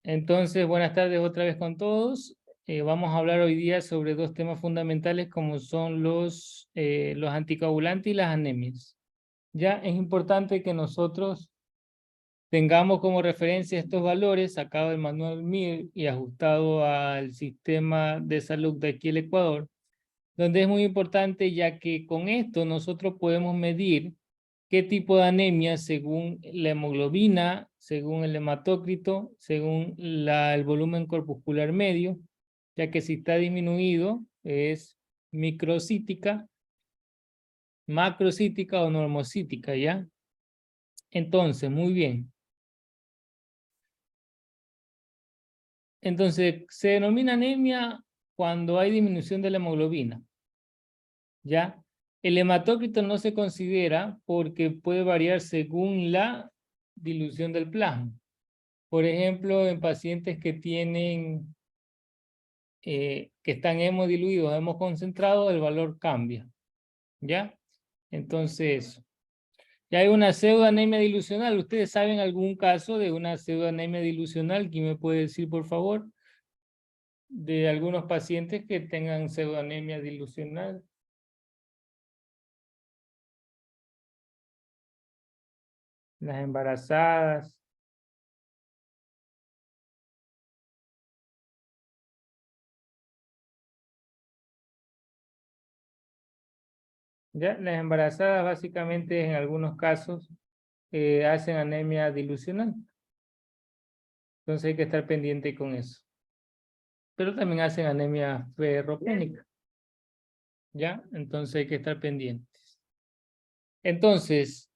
Entonces, buenas tardes otra vez con todos. Vamos a hablar hoy día sobre dos temas fundamentales como son los anticoagulantes y las anemias. Ya es importante que nosotros tengamos como referencia estos valores sacados del manual MIR y ajustado al sistema de salud de aquí el Ecuador, donde es muy importante ya que con esto nosotros podemos medir qué tipo de anemia según la hemoglobina, según el hematócrito, según el volumen corpuscular medio, ya que si está disminuido es microcítica, macrocítica o normocítica, ¿ya? Entonces, muy bien. Entonces, se denomina anemia cuando hay disminución de la hemoglobina, ¿ya? El hematócrito no se considera porque puede variar según la dilución del plasma. Por ejemplo, en pacientes que tienen, que están hemodiluidos, hemoconcentrados, el valor cambia, ¿ya? Entonces, ya hay una pseudoanemia dilucional. ¿Ustedes saben algún caso de una pseudoanemia dilucional? ¿Quién me puede decir, por favor, de algunos pacientes que tengan pseudoanemia dilucional? Las embarazadas. Ya, las embarazadas básicamente en algunos casos hacen anemia dilucional. Entonces hay que estar pendiente con eso. Pero también hacen anemia ferropénica. ¿Ya? Entonces hay que estar pendientes. Entonces,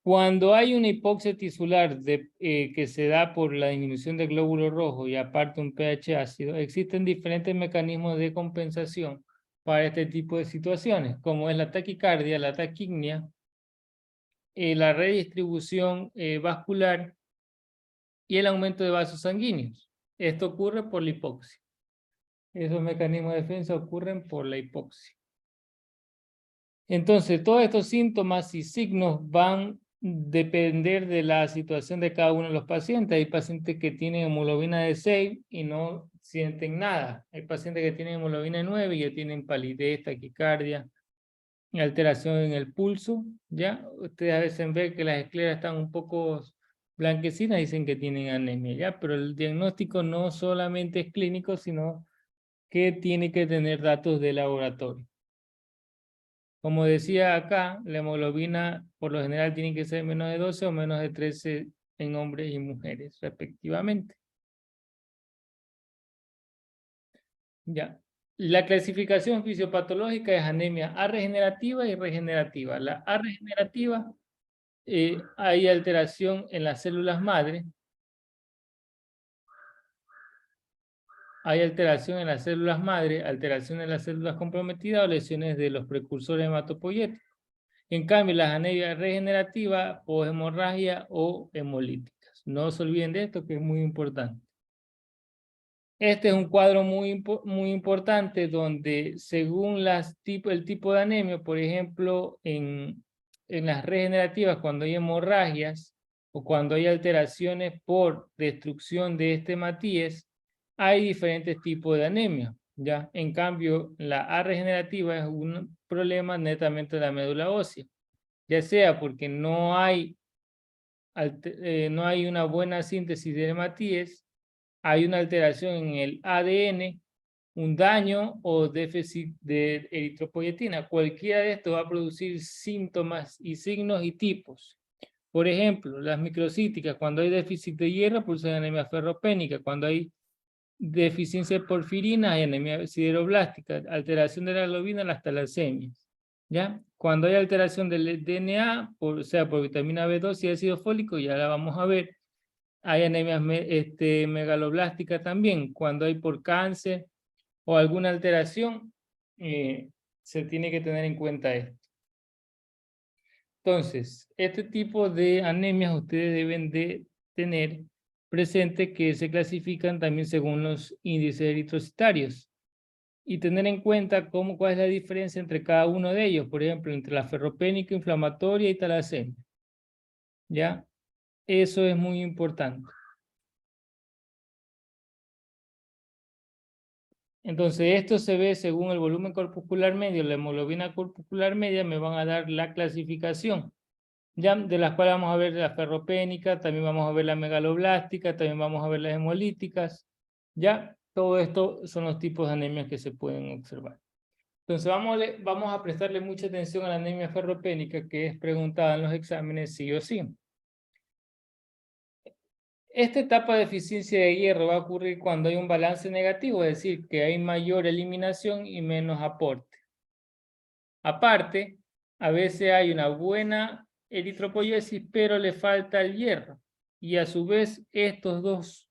cuando hay una hipoxia tisular que se da por la disminución del glóbulo rojo y aparte un pH ácido, existen diferentes mecanismos de compensación para este tipo de situaciones, como es la taquicardia, la taquignia, la redistribución vascular y el aumento de vasos sanguíneos. Esto ocurre por la hipoxia. Esos mecanismos de defensa ocurren por la hipoxia. Entonces, todos estos síntomas y signos van a depender de la situación de cada uno de los pacientes. Hay pacientes que tienen hemoglobina de 6 y no sienten nada. Hay pacientes que tienen hemoglobina de 9 y ya tienen palidez, taquicardia, alteración en el pulso. ¿Ya? Ustedes a veces ven que las escleras están un poco blanquecinas, dicen que tienen anemia, ¿ya? Pero el diagnóstico no solamente es clínico, sino que tiene que tener datos de laboratorio. Como decía acá, la hemoglobina por lo general tiene que ser menos de 12 o menos de 13 en hombres y mujeres, respectivamente. Ya. La clasificación fisiopatológica es anemia A regenerativa y regenerativa. La A regenerativa, hay alteración en las células madre, hay alteración en las células madre, alteración en las células comprometidas o lesiones de los precursores hematopoyéticos. En cambio, las anemias regenerativas o hemorragia o hemolíticas. No se olviden de esto, que es muy importante. Este es un cuadro muy importante donde según el tipo de anemia, por ejemplo, en las regenerativas, cuando hay hemorragias o cuando hay alteraciones por destrucción de este matíes, hay diferentes tipos de anemia. ¿Ya? En cambio, la A regenerativa es un problema netamente de la médula ósea, ya sea porque no hay una buena síntesis de hematíes, hay una alteración en el ADN, un daño o déficit de eritropoyetina. Cualquiera de estos va a producir síntomas y signos y tipos. Por ejemplo, las microcíticas, cuando hay déficit de hierro, producen anemia ferropénica. Cuando hay deficiencia de porfirina, hay anemia sideroblástica. Alteración de la globina, las talasemias. ¿Ya? Cuando hay alteración del DNA, o sea, por vitamina B2 y ácido fólico, ya la vamos a ver. Hay anemias megaloblásticas también. Cuando hay por cáncer o alguna alteración, se tiene que tener en cuenta esto. Entonces, este tipo de anemias ustedes deben de tener presente que se clasifican también según los índices eritrocitarios y tener en cuenta cuál es la diferencia entre cada uno de ellos, por ejemplo, entre la ferropénica, inflamatoria y talasemia. ¿Ya? Eso es muy importante. Entonces, esto se ve según el volumen corpuscular medio, la hemoglobina corpuscular media, me van a dar la clasificación, ya, de las cuales vamos a ver la ferropénica, también vamos a ver la megaloblástica, también vamos a ver las hemolíticas, ya, todo esto son los tipos de anemias que se pueden observar. Entonces, vamos a prestarle mucha atención a la anemia ferropénica, que es preguntada en los exámenes sí o sí. Esta etapa de deficiencia de hierro va a ocurrir cuando hay un balance negativo, es decir, que hay mayor eliminación y menos aporte. Aparte, a veces hay una buena eritropoyesis, pero le falta el hierro. Y a su vez, estos dos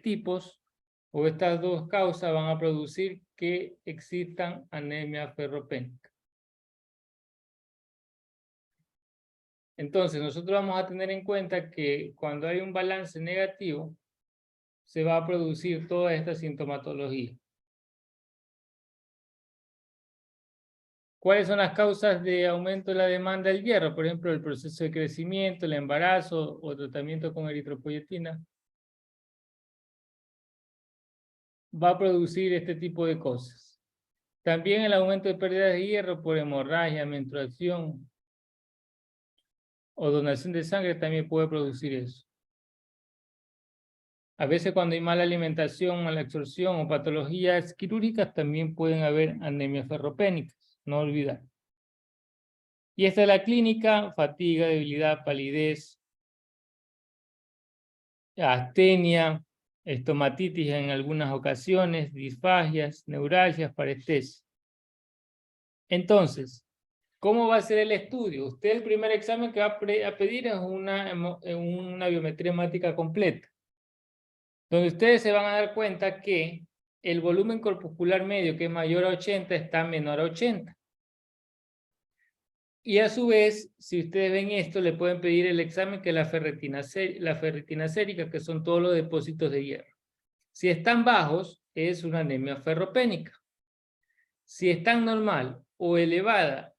tipos o estas dos causas van a producir que existan anemia ferropénica. Entonces, nosotros vamos a tener en cuenta que cuando hay un balance negativo, se va a producir toda esta sintomatología. ¿Cuáles son las causas de aumento de la demanda del hierro? Por ejemplo, el proceso de crecimiento, el embarazo o tratamiento con eritropoyetina. Va a producir este tipo de cosas. También el aumento de pérdidas de hierro por hemorragia, menstruación o donación de sangre también puede producir eso. A veces cuando hay mala alimentación, mala absorción o patologías quirúrgicas también pueden haber anemias ferropénicas, no olvidar. Y esta es la clínica: fatiga, debilidad, palidez, astenia, estomatitis en algunas ocasiones, disfagias, neuralgias, parestesia. Entonces, ¿cómo va a ser el estudio? Usted el primer examen que va a pedir es una biometría hemática completa, donde ustedes se van a dar cuenta que el volumen corpuscular medio, que es mayor a 80, está menor a 80. Y a su vez, si ustedes ven esto, le pueden pedir el examen que es la ferritina sérica, que son todos los depósitos de hierro. Si están bajos, es una anemia ferropénica. Si están normal o elevada,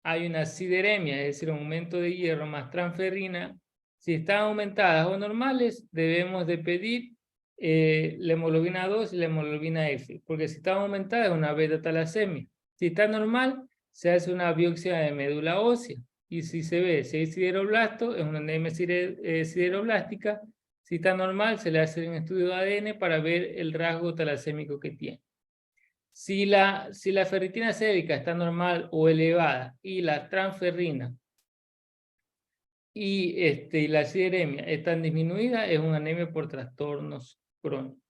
hay una sideremia, es decir, un aumento de hierro más transferrina. Si están aumentadas o normales, debemos de pedir la hemoglobina 2 y la hemoglobina F, porque si están aumentadas es una beta-talasemia. Si está normal, se hace una biopsia de médula ósea, y si se ve si hay sideroblasto, es una anemia sideroblástica. Si está normal, se le hace un estudio de ADN para ver el rasgo talasémico que tiene. Si la ferritina sérica está normal o elevada y la transferrina y la sideremia están disminuidas, es una anemia por trastornos crónicos.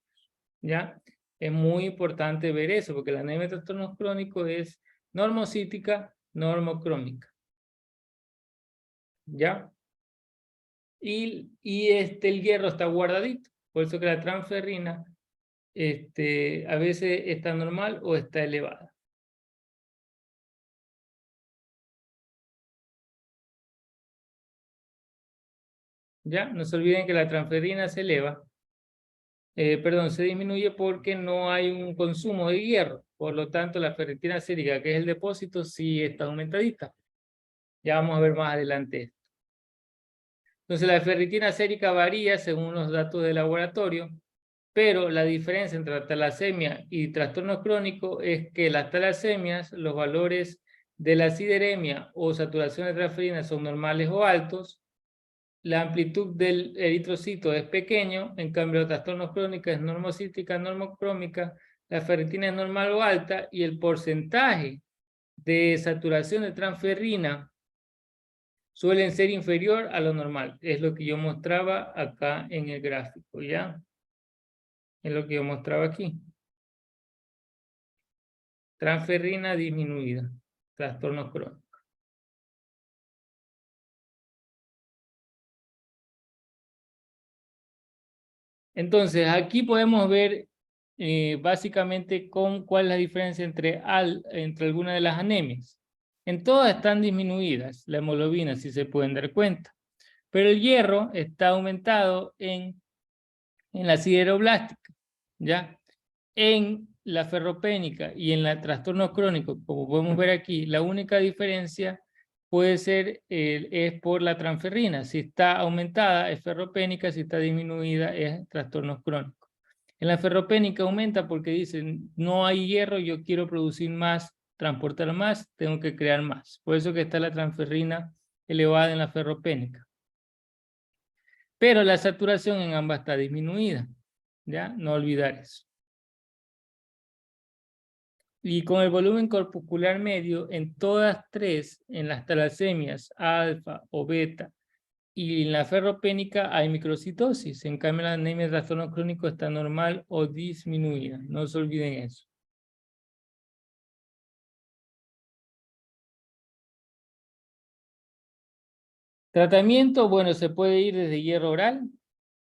¿Ya? Es muy importante ver eso, porque la anemia de trastornos crónicos es normocítica, normocrómica. ¿Ya? Y el hierro está guardadito, por eso que la transferrina a veces está normal o está elevada. ¿Ya? No se olviden que la transferrina se eleva, se disminuye porque no hay un consumo de hierro. Por lo tanto, la ferritina sérica, que es el depósito, sí está aumentadita. Ya vamos a ver más adelante esto. Entonces, la ferritina sérica varía según los datos de laboratorio, pero la diferencia entre la talasemia y trastornos crónicos es que las talasemias, los valores de la sideremia o saturación de transferina son normales o altos, la amplitud del eritrocito es pequeño, en cambio los trastornos crónicos es normocítica, normocrómica, la ferritina es normal o alta, y el porcentaje de saturación de transferrina suelen ser inferior a lo normal. Es lo que yo mostraba acá en el gráfico, ¿ya? Es lo que yo mostraba aquí. Transferrina disminuida, trastornos crónicos. Entonces, aquí podemos ver básicamente cuál es la diferencia entre algunas de las anemias. En todas están disminuidas, la hemoglobina, si se pueden dar cuenta. Pero el hierro está aumentado en la sideroblástica, ¿ya? En la ferropénica y en la trastorno crónico, como podemos ver aquí, la única diferencia puede ser, es por la transferrina. Si está aumentada es ferropénica, si está disminuida es trastornos crónicos. En la ferropénica aumenta porque dicen, no hay hierro, yo quiero producir más, transportar más, tengo que crear más. Por eso que está la transferrina elevada en la ferropénica. Pero la saturación en ambas está disminuida. ¿Ya? No olvidar eso. Y con el volumen corpuscular medio, en todas tres, en las talasemias, alfa o beta, y en la ferropénica hay microcitosis. En cambio, la anemia de trastorno crónico está normal o disminuida. No se olviden eso. Tratamiento, bueno, se puede ir desde hierro oral,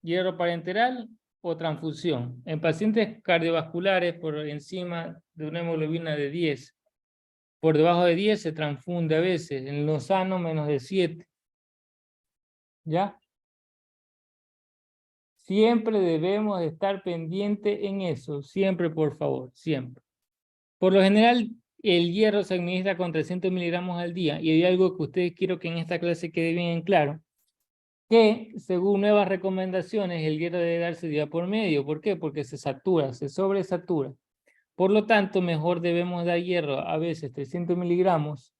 hierro parenteral o transfusión. En pacientes cardiovasculares por encima de una hemoglobina de 10, por debajo de 10 se transfunde a veces, en los sanos menos de 7. ¿Ya? Siempre debemos estar pendiente en eso, siempre, por favor, siempre. Por lo general, el hierro se administra con 300 miligramos al día, y hay algo que ustedes quiero que en esta clase quede bien en claro, que según nuevas recomendaciones, el hierro debe darse día por medio. ¿Por qué? Porque se satura, se sobresatura. Por lo tanto, mejor debemos dar hierro a veces 300 miligramos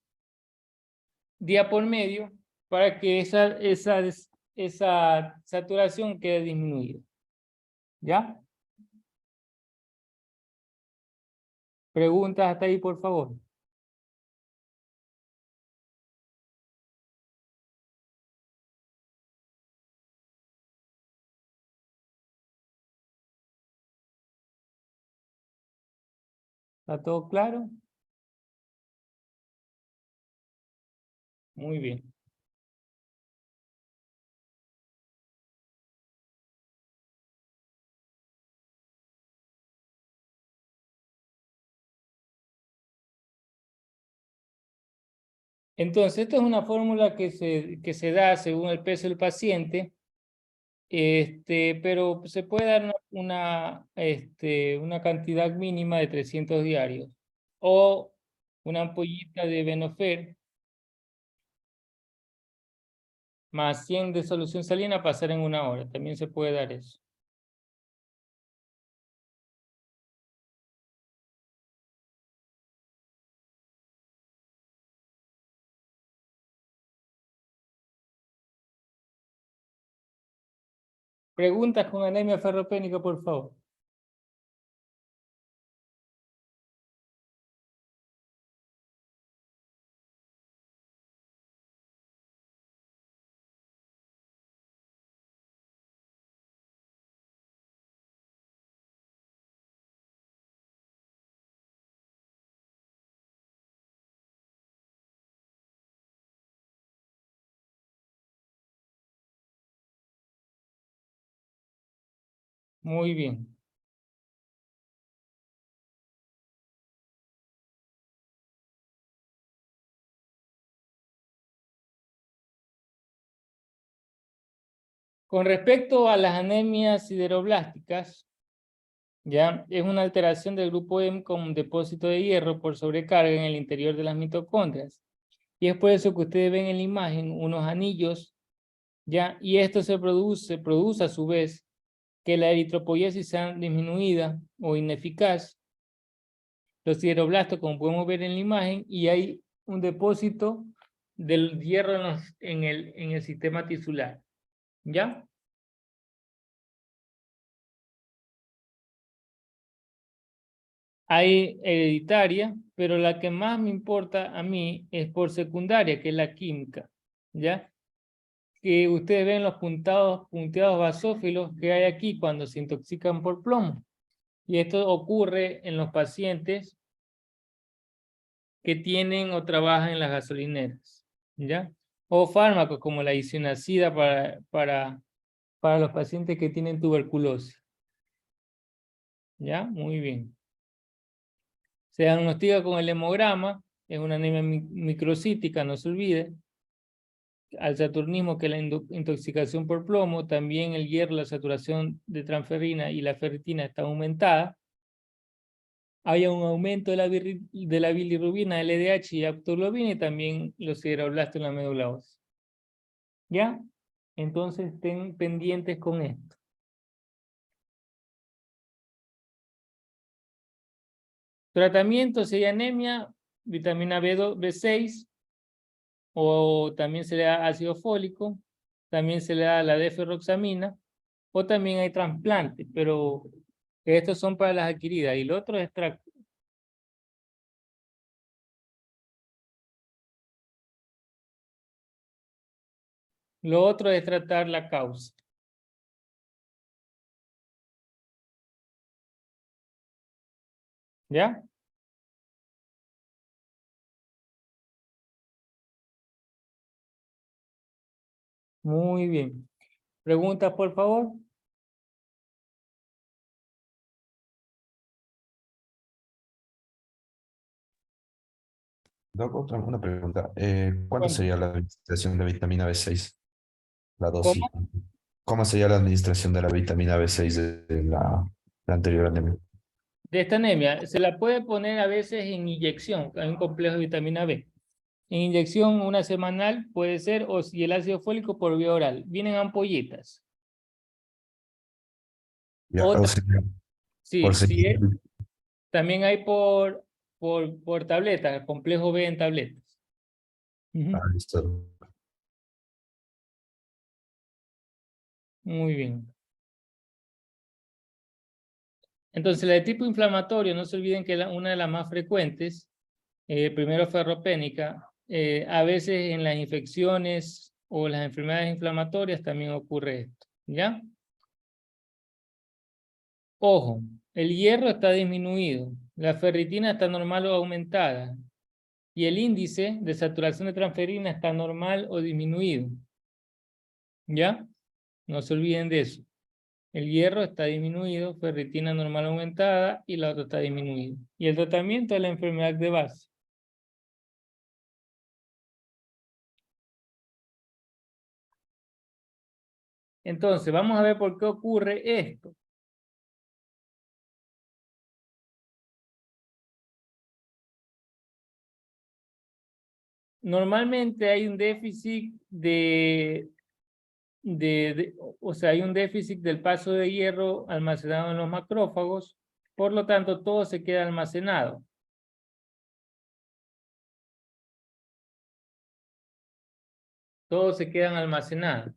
día por medio para que esa saturación quede disminuida. ¿Ya? Preguntas hasta ahí, por favor. ¿Está todo claro? Muy bien. Entonces, esta es una fórmula que se da según el peso del paciente, pero se puede dar una cantidad mínima de 300 diarios. O una ampollita de Venofer más 100 de solución salina pasar en 1 hora. También se puede dar eso. Preguntas con anemia ferropénica, por favor. Muy bien. Con respecto a las anemias sideroblásticas, ya es una alteración del grupo M con un depósito de hierro por sobrecarga en el interior de las mitocondrias. Y es por eso que ustedes ven en la imagen unos anillos, ya, y esto produce a su vez que la eritropoiesis sea disminuida o ineficaz, los sideroblastos, como podemos ver en la imagen, y hay un depósito del hierro en el sistema tisular, ¿ya? Hay hereditaria, pero la que más me importa a mí es por secundaria, que es la química, ¿ya? Que ustedes ven los punteados basófilos que hay aquí cuando se intoxican por plomo. Y esto ocurre en los pacientes que tienen o trabajan en las gasolineras, ¿ya? O fármacos como la isoniazida para los pacientes que tienen tuberculosis, ¿ya? Muy bien. Se diagnostica con el hemograma, es una anemia microcítica, no se olvide. Al saturnismo, que es la intoxicación por plomo, también el hierro, la saturación de transferrina y la ferritina está aumentada. Hay un aumento de la bilirrubina, LDH y aptoglobina, y también los sideroblastos en la médula ósea. ¿Ya? Entonces estén pendientes con esto. Tratamiento sería anemia, vitamina B2, B6, o también se le da ácido fólico, también se le da la deferroxamina, o también hay trasplantes, pero estos son para las adquiridas, y lo otro es tratar la causa. ¿Ya? Muy bien. ¿Preguntas, por favor? Doc, una pregunta. ¿Cuánto Bueno, sería la administración de vitamina B6? La dosis. ¿cómo? ¿Cómo sería la administración de la vitamina B6 de la anterior anemia? De esta anemia, se la puede poner a veces en inyección, hay un complejo de vitamina B. En inyección, una semanal puede ser, o si el ácido fólico por vía oral. Vienen ampollitas. Ya, o Otra, sea, por sí, sí, seguir. también hay por tabletas, complejo B en tabletas. Ah, Ujú. listo. Muy bien. Entonces, la de tipo inflamatorio, no se olviden que una de las más frecuentes, primero ferropénica, a veces en las infecciones o las enfermedades inflamatorias también ocurre esto, ¿ya? Ojo, el hierro está disminuido, la ferritina está normal o aumentada, y el índice de saturación de transferrina está normal o disminuido, ¿ya? No se olviden de eso. El hierro está disminuido, ferritina normal aumentada y la otra está disminuida. Y el tratamiento de la enfermedad de base. Entonces, vamos a ver por qué ocurre esto. Normalmente hay un déficit o sea, hay un déficit del paso de hierro almacenado en los macrófagos, por lo tanto, todo se queda almacenado. Todo se quedan almacenados.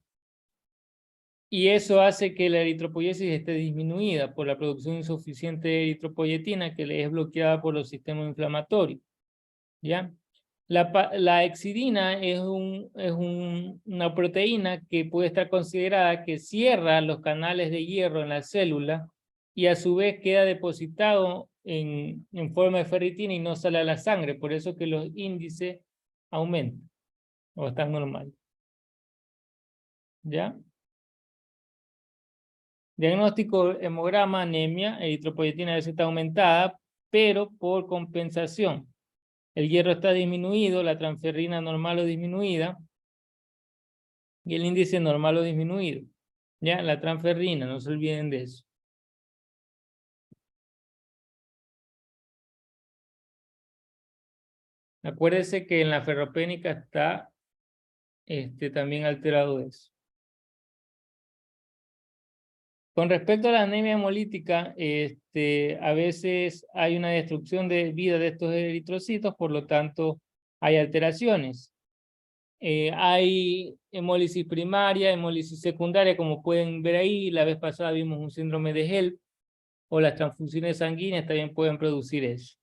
Y eso hace que la eritropoiesis esté disminuida por la producción insuficiente de eritropoyetina que le es bloqueada por los sistemas inflamatorios. ¿Ya? La exidina es una proteína que puede estar considerada que cierra los canales de hierro en la célula y a su vez queda depositado en forma de ferritina y no sale a la sangre. Por eso que los índices aumentan o están normales. ¿Ya? Diagnóstico, hemograma, anemia, eritropoyetina a veces está aumentada, pero por compensación. El hierro está disminuido, la transferrina normal o disminuida, y el índice normal o disminuido. Ya, la transferrina, no se olviden de eso. Acuérdense que en la ferropénica está también alterado eso. Con respecto a la anemia hemolítica, a veces hay una destrucción de vida de estos eritrocitos, por lo tanto hay alteraciones. Hay hemólisis primaria, hemólisis secundaria, como pueden ver ahí. La vez pasada vimos un síndrome de HELP, o las transfusiones sanguíneas también pueden producir eso.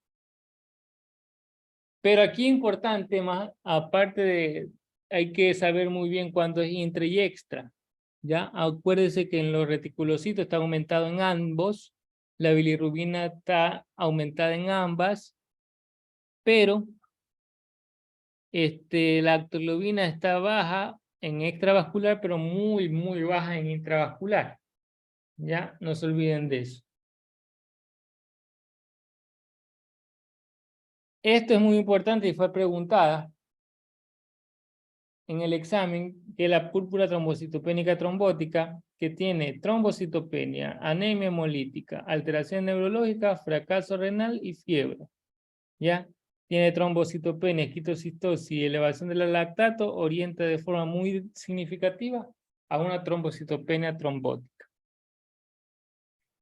Pero aquí importante, más aparte de, hay que saber muy bien cuándo es intra y extra. ¿Ya? Acuérdese que en los reticulocitos está aumentado en ambos, la bilirrubina está aumentada en ambas, pero la actoglobina está baja en extravascular, pero muy, muy baja en intravascular. ¿Ya? No se olviden de eso. Esto es muy importante y fue preguntada en el examen, que la púrpura trombocitopénica trombótica, que tiene trombocitopenia, anemia hemolítica, alteración neurológica, fracaso renal y fiebre. ¿Ya? Tiene trombocitopenia, esquitocistosis y elevación del lactato, orienta de forma muy significativa a una trombocitopenia trombótica.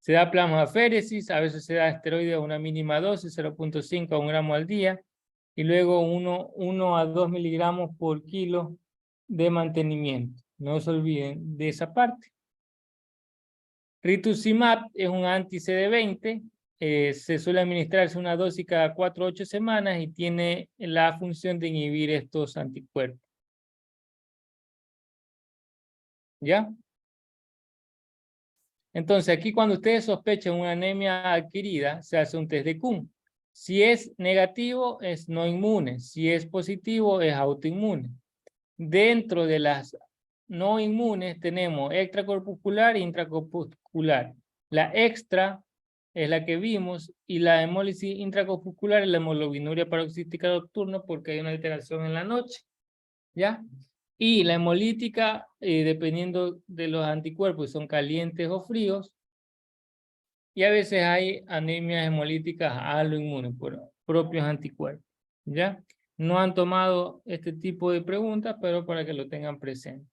Se da plasmaféresis, a veces se da esteroides a una mínima dosis, 0.5 a 1 gramo al día, y luego 1 a 2 miligramos por kilo de mantenimiento. No se olviden de esa parte. Rituximab es un anti-CD20, se suele administrarse una dosis cada 4 a 8 semanas y tiene la función de inhibir estos anticuerpos. ¿Ya? Entonces, aquí cuando ustedes sospechan una anemia adquirida, se hace un test de Kuhn. Si es negativo, es no inmune. Si es positivo, es autoinmune. Dentro de las no inmunes tenemos extracorpuscular e intracorpuscular. La extra es la que vimos y la hemólisis intracorpuscular es la hemoglobinuria paroxística nocturna porque hay una alteración en la noche. ¿Ya? Y la hemolítica, dependiendo de los anticuerpos, son calientes o fríos. Y a veces hay anemias hemolíticas aloinmunes por propios anticuerpos. ¿Ya? No han tomado este tipo de preguntas, pero para que lo tengan presente.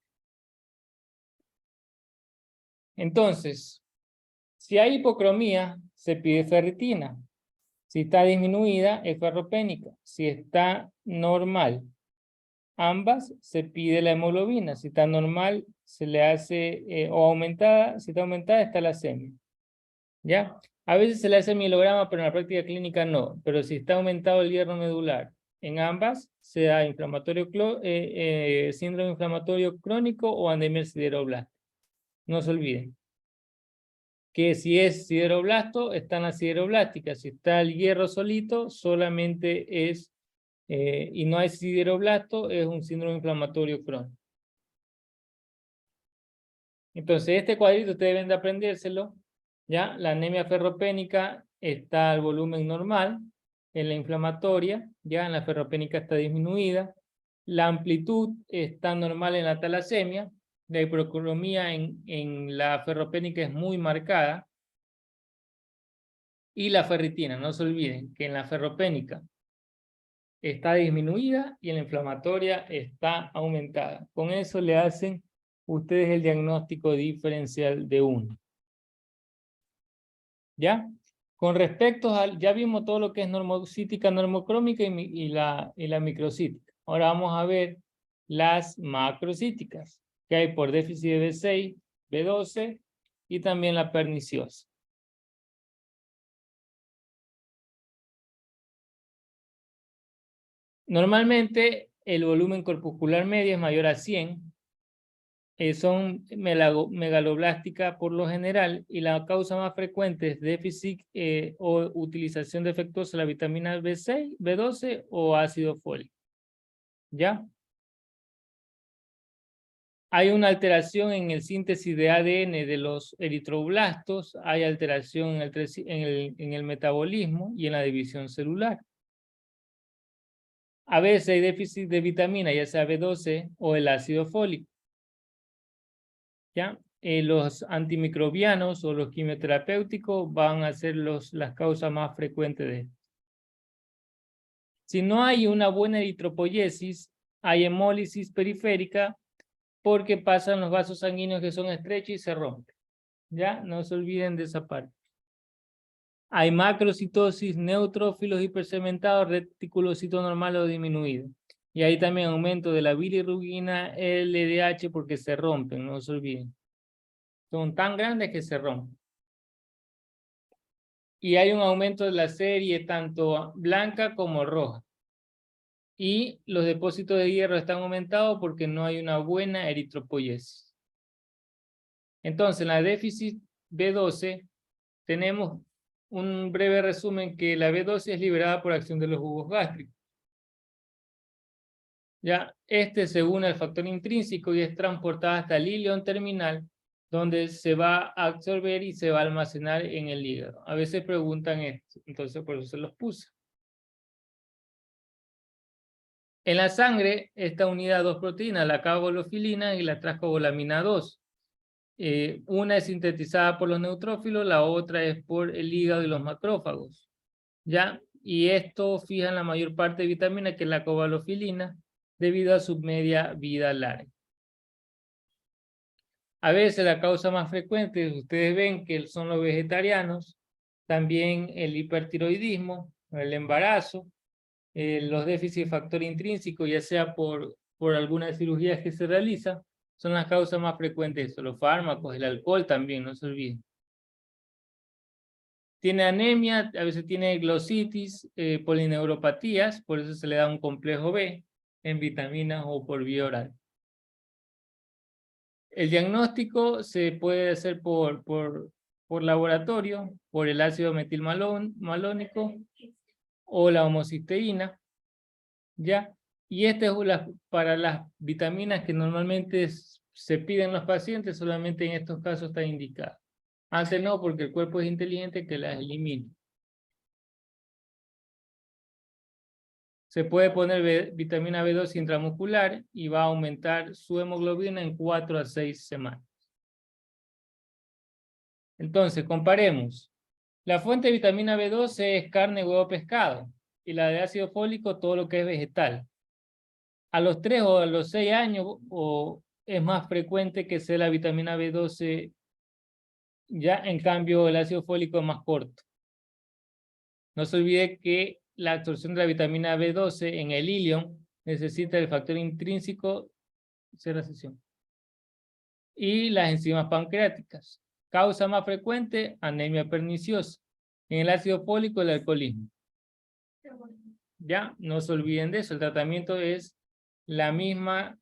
Entonces, si hay hipocromía, se pide ferritina. Si está disminuida, es ferropénica. Si está normal, ambas, se pide la hemoglobina. Si está normal, se le hace, o aumentada, si está aumentada, está la semia. ¿Ya? A veces se le hace mielograma, pero en la práctica clínica no. Pero si está aumentado el hierro medular, en ambas se da síndrome inflamatorio crónico o anemia sideroblática. No se olviden que si es sideroblasto, están las sideroblásticas. Si está el hierro solito, solamente es, y no hay sideroblasto, es un síndrome inflamatorio crónico. Entonces, este cuadrito ustedes deben de aprendérselo. ¿Ya? La anemia ferropénica está al volumen normal, en la inflamatoria, ya en la ferropénica está disminuida. La amplitud está normal en la talasemia. La hipercromía en la ferropénica es muy marcada. Y la ferritina, no se olviden que en la ferropénica está disminuida y en la inflamatoria está aumentada. Con eso le hacen ustedes el diagnóstico diferencial de uno. ¿Ya? Con respecto al, ya vimos todo lo que es normocítica, normocrómica y la microcítica. Ahora vamos a ver las macrocíticas, que hay por déficit de B6, B12 y también la perniciosa. Normalmente el volumen corpuscular medio es mayor a 100. Son megaloblásticas por lo general y la causa más frecuente es déficit o utilización defectuosa de la vitamina B6, B12 o ácido fólico. ¿Ya? Hay una alteración en el síntesis de ADN de los eritroblastos, hay alteración en el metabolismo y en la división celular. A veces hay déficit de vitamina, ya sea B12 o el ácido fólico. ¿Ya? Los antimicrobianos o los quimioterapéuticos van a ser las causas más frecuentes de esto. Si no hay una buena eritropoyesis, hay hemólisis periférica porque pasan los vasos sanguíneos que son estrechos y se rompen. ¿Ya? No se olviden de esa parte. Hay macrocitosis, neutrófilos hipersegmentados, reticulocito normal o disminuido. Y hay también aumento de la bilirrubina, LDH porque se rompen, no se olviden. Son tan grandes que se rompen. Y hay un aumento de la serie tanto blanca como roja. Y los depósitos de hierro están aumentados porque no hay una buena eritropoyesis. Entonces, en la déficit B12 tenemos un breve resumen que la B12 es liberada por acción de los jugos gástricos. Ya, se une al factor intrínseco y es transportada hasta el ileón terminal, donde se va a absorber y se va a almacenar en el hígado. A veces preguntan esto, entonces por eso se los puse. En la sangre está unida a dos proteínas, la cabolofilina y la trascobolamina 2. Una es sintetizada por los neutrófilos, la otra es por el hígado y los macrófagos. ¿Ya? Y esto fija la mayor parte de vitamina, que es la cobalofilina, debido a su media vida larga. A veces la causa más frecuente, ustedes ven que son los vegetarianos, también el hipertiroidismo, el embarazo, los déficits de factor intrínseco, ya sea por algunas cirugías que se realizan, son las causas más frecuentes. Los fármacos, el alcohol también, no se olviden. Tiene anemia, a veces tiene glositis, polineuropatías, por eso se le da un complejo B en vitaminas o por vía oral. El diagnóstico se puede hacer por laboratorio, por el ácido metilmalónico o la homocisteína, ¿ya? Y este es para las vitaminas que normalmente se piden los pacientes, solamente en estos casos está indicado. Antes no, porque el cuerpo es inteligente que las elimina. Se puede poner vitamina B2 intramuscular y va a aumentar su hemoglobina en 4 a 6 semanas. Entonces, comparemos. La fuente de vitamina B12 es carne, huevo, pescado. Y la de ácido fólico, todo lo que es vegetal. A los 3 o a los 6 años es más frecuente que sea la vitamina B12. Ya, en cambio, el ácido fólico es más corto. No se olvide que la absorción de la vitamina B12 en el ilion necesita el factor intrínseco, cierra sesión, y las enzimas pancreáticas. Causa más frecuente, anemia perniciosa. En el ácido fólico, el alcoholismo. Ya, no se olviden de eso. El tratamiento es la misma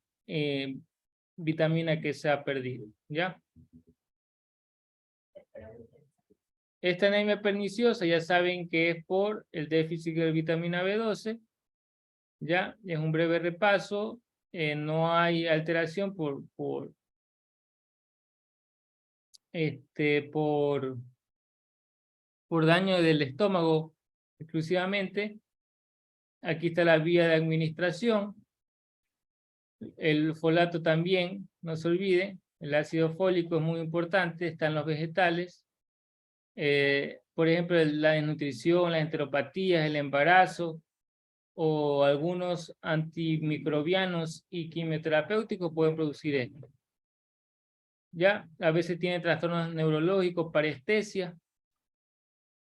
vitamina que se ha perdido. ¿Ya? Esta anemia perniciosa ya saben que es por el déficit de vitamina B12. Ya, es un breve repaso. No hay alteración por daño del estómago exclusivamente. Aquí está la vía de administración. El folato también, no se olvide. El ácido fólico es muy importante, está en los vegetales. Por ejemplo, la desnutrición, las enteropatías, el embarazo o algunos antimicrobianos y quimioterapéuticos pueden producir esto. Ya, a veces tiene trastornos neurológicos, parestesia,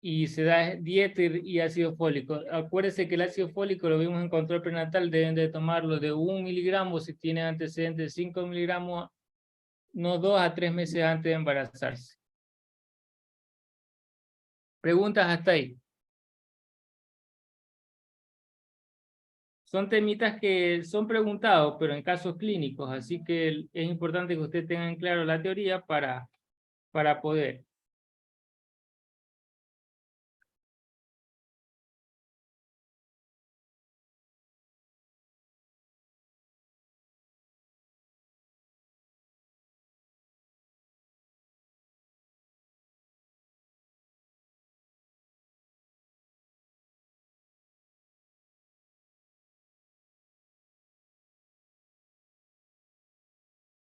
y se da dieta y ácido fólico. Acuérdense que el ácido fólico lo vimos en control prenatal, deben de tomarlo de 1 miligramo si tienen antecedentes de 5 miligramos, no 2 a 3 meses antes de embarazarse. ¿Preguntas hasta ahí? Son temitas que son preguntados, pero en casos clínicos, así que es importante que ustedes tengan claro la teoría para poder.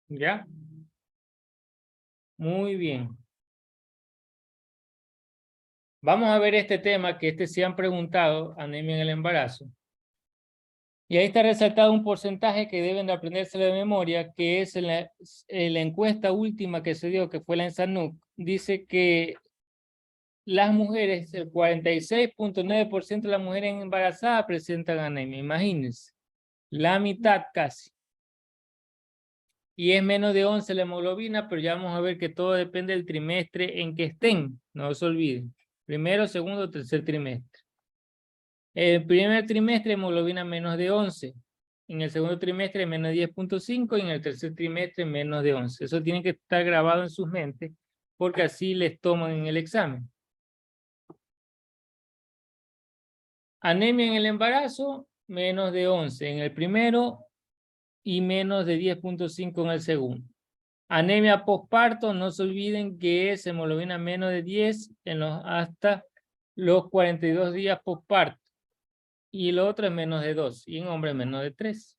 ¿Ya? Muy bien. Vamos a ver este tema, que se han preguntado, anemia en el embarazo. Y ahí está resaltado un porcentaje que deben de aprenderse de memoria, que es en la encuesta última que se dio, que fue la ENSANUC, dice que las mujeres, el 46.9% de las mujeres embarazadas presentan anemia, imagínense, la mitad casi. Y es menos de 11 la hemoglobina, pero ya vamos a ver que todo depende del trimestre en que estén, no se olviden. Primero, segundo, tercer trimestre. El primer trimestre hemoglobina menos de 11. En el segundo trimestre menos de 10.5 y en el tercer trimestre menos de 11. Eso tiene que estar grabado en sus mentes porque así les toman en el examen. Anemia en el embarazo, menos de 11 en el primero y menos de 10.5 en el segundo. Anemia postparto, no se olviden que es hemoglobina menos de 10 hasta los 42 días postparto. Y el otro es menos de 2 y en hombres menos de 3.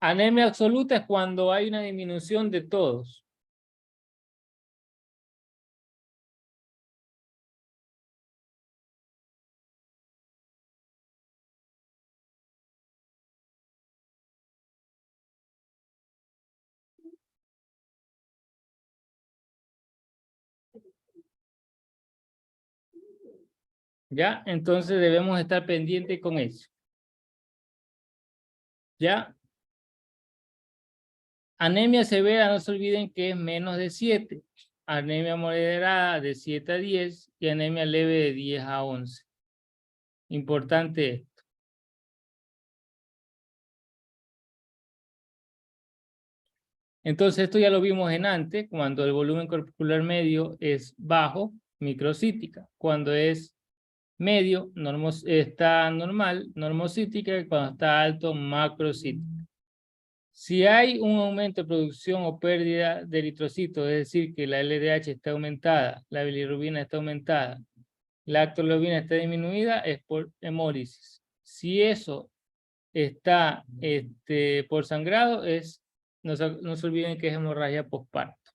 Anemia absoluta es cuando hay una disminución de todos. ¿Ya? Entonces debemos estar pendientes con eso. ¿Ya? Anemia severa, no se olviden que es menos de 7. Anemia moderada de 7 a 10 y anemia leve de 10 a 11. Importante esto. Entonces esto ya lo vimos en antes, cuando el volumen corpuscular medio es bajo, microcítica. Cuando es medio, está normal, normocítica, y cuando está alto, macrocítica. Si hay un aumento de producción o pérdida de eritrocitos, es decir, que la LDH está aumentada, la bilirrubina está aumentada, la lactolobina está disminuida, es por hemólisis. Si eso está por sangrado, no se olviden que es hemorragia postparto.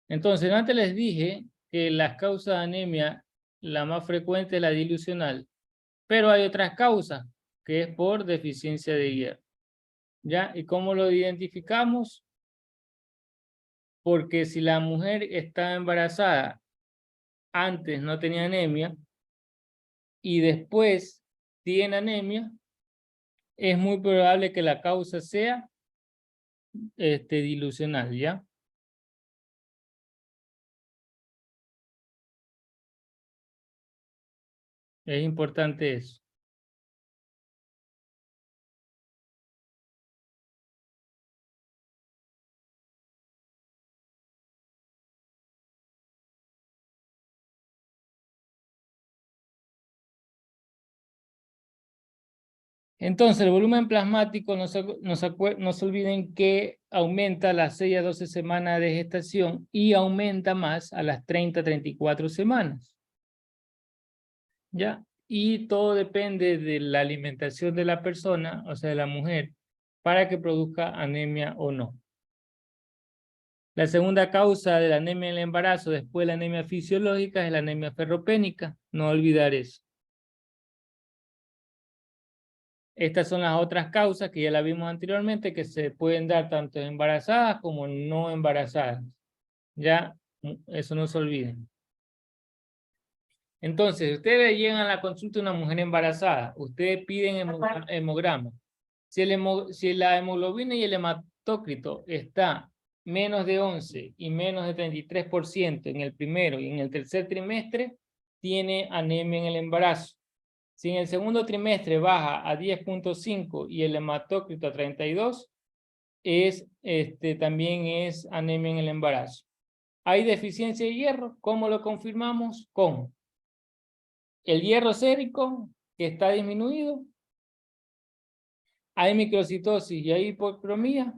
Entonces, antes les dije que las causas de anemia, la más frecuente es la dilucional, pero hay otras causas, que es por deficiencia de hierro. ¿Ya? ¿Y cómo lo identificamos? Porque si la mujer está embarazada, antes no tenía anemia, y después tiene anemia, es muy probable que la causa sea dilucional, ¿ya? Es importante eso. Entonces, el volumen plasmático, no se olviden que aumenta a las 6 a 12 semanas de gestación y aumenta más a las 30 a 34 semanas. ¿Ya? Y todo depende de la alimentación de la persona, o sea, de la mujer, para que produzca anemia o no. La segunda causa de la anemia en el embarazo, después de la anemia fisiológica, es la anemia ferropénica. No olvidar eso. Estas son las otras causas que ya la vimos anteriormente, que se pueden dar tanto en embarazadas como no embarazadas. Ya, eso no se olviden. Entonces, ustedes llegan a la consulta de una mujer embarazada, ustedes piden hemograma. Si la hemoglobina y el hematócrito está menos de 11 y menos de 33% en el primero y en el tercer trimestre, tiene anemia en el embarazo. Si en el segundo trimestre baja a 10.5 y el hematócrito a 32, también es anemia en el embarazo. ¿Hay deficiencia de hierro? ¿Cómo lo confirmamos? Con el hierro sérico, que está disminuido. Hay microcitosis y hay hipocromía.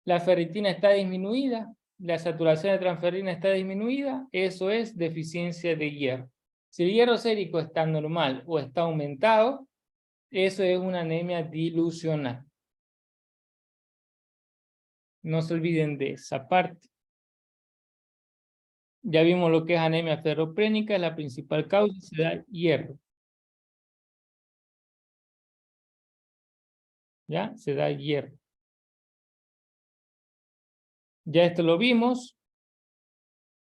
La ferritina está disminuida. La saturación de transferrina está disminuida. Eso es deficiencia de hierro. Si el hierro sérico está normal o está aumentado, eso es una anemia dilucional. No se olviden de esa parte. Ya vimos lo que es anemia ferroprénica, la principal causa se da hierro. ¿Ya? Se da hierro. Ya esto lo vimos.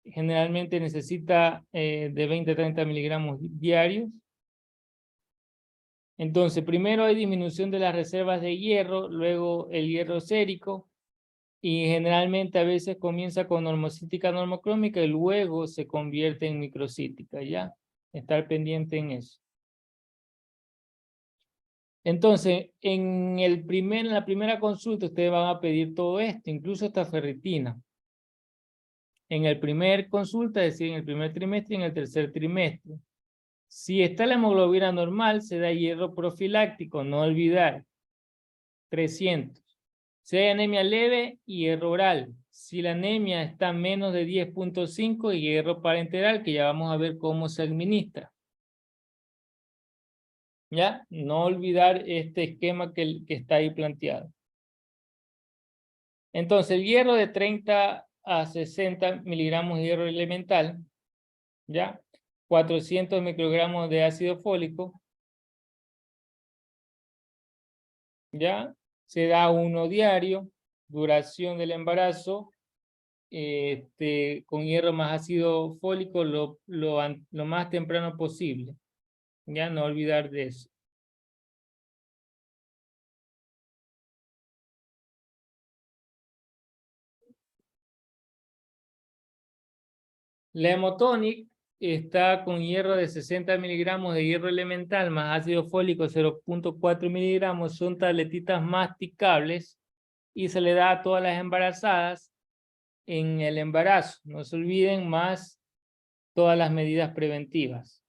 Generalmente necesita de 20 a 30 miligramos diarios. Entonces, primero hay disminución de las reservas de hierro, luego el hierro sérico, y generalmente a veces comienza con normocítica normocrómica y luego se convierte en microcítica, ¿ya? Estar pendiente en eso. Entonces, en la primera consulta ustedes van a pedir todo esto, incluso esta ferritina. En el primer consulta, es decir, en el primer trimestre y en el tercer trimestre. Si está la hemoglobina normal, se da hierro profiláctico, no olvidar, 300. Si hay anemia leve, hierro oral. Si la anemia está menos de 10.5, hierro parenteral, que ya vamos a ver cómo se administra. ¿Ya? No olvidar este esquema que está ahí planteado. Entonces, el hierro de 30 a 60 miligramos de hierro elemental, ¿ya? 400 microgramos de ácido fólico, ¿ya? Se da uno diario, duración del embarazo, con hierro más ácido fólico lo más temprano posible. Ya no olvidar de eso. La Hemotonic está con hierro de 60 miligramos de hierro elemental más ácido fólico 0.4 miligramos. Son tabletitas masticables y se le da a todas las embarazadas en el embarazo. No se olviden, más todas las medidas preventivas.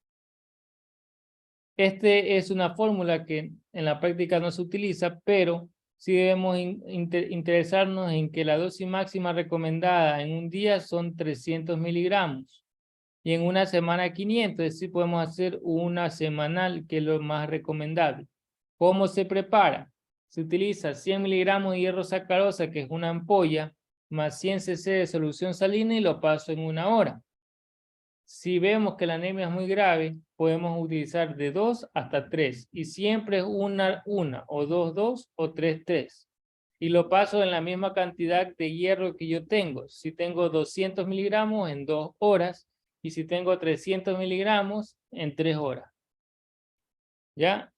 Es una fórmula que en la práctica no se utiliza, pero sí debemos interesarnos en que la dosis máxima recomendada en un día son 300 miligramos y en una semana 500, es decir, podemos hacer una semanal, que es lo más recomendable. ¿Cómo se prepara? Se utiliza 100 miligramos de hierro sacarosa, que es una ampolla, más 100 cc de solución salina y lo paso en 1 hora. Si vemos que la anemia es muy grave, podemos utilizar de 2 hasta 3. Y siempre es una o 2 o 3. Y lo paso en la misma cantidad de hierro que yo tengo. Si tengo 200 miligramos en 2 horas. Y si tengo 300 miligramos en 3 horas. ¿Ya?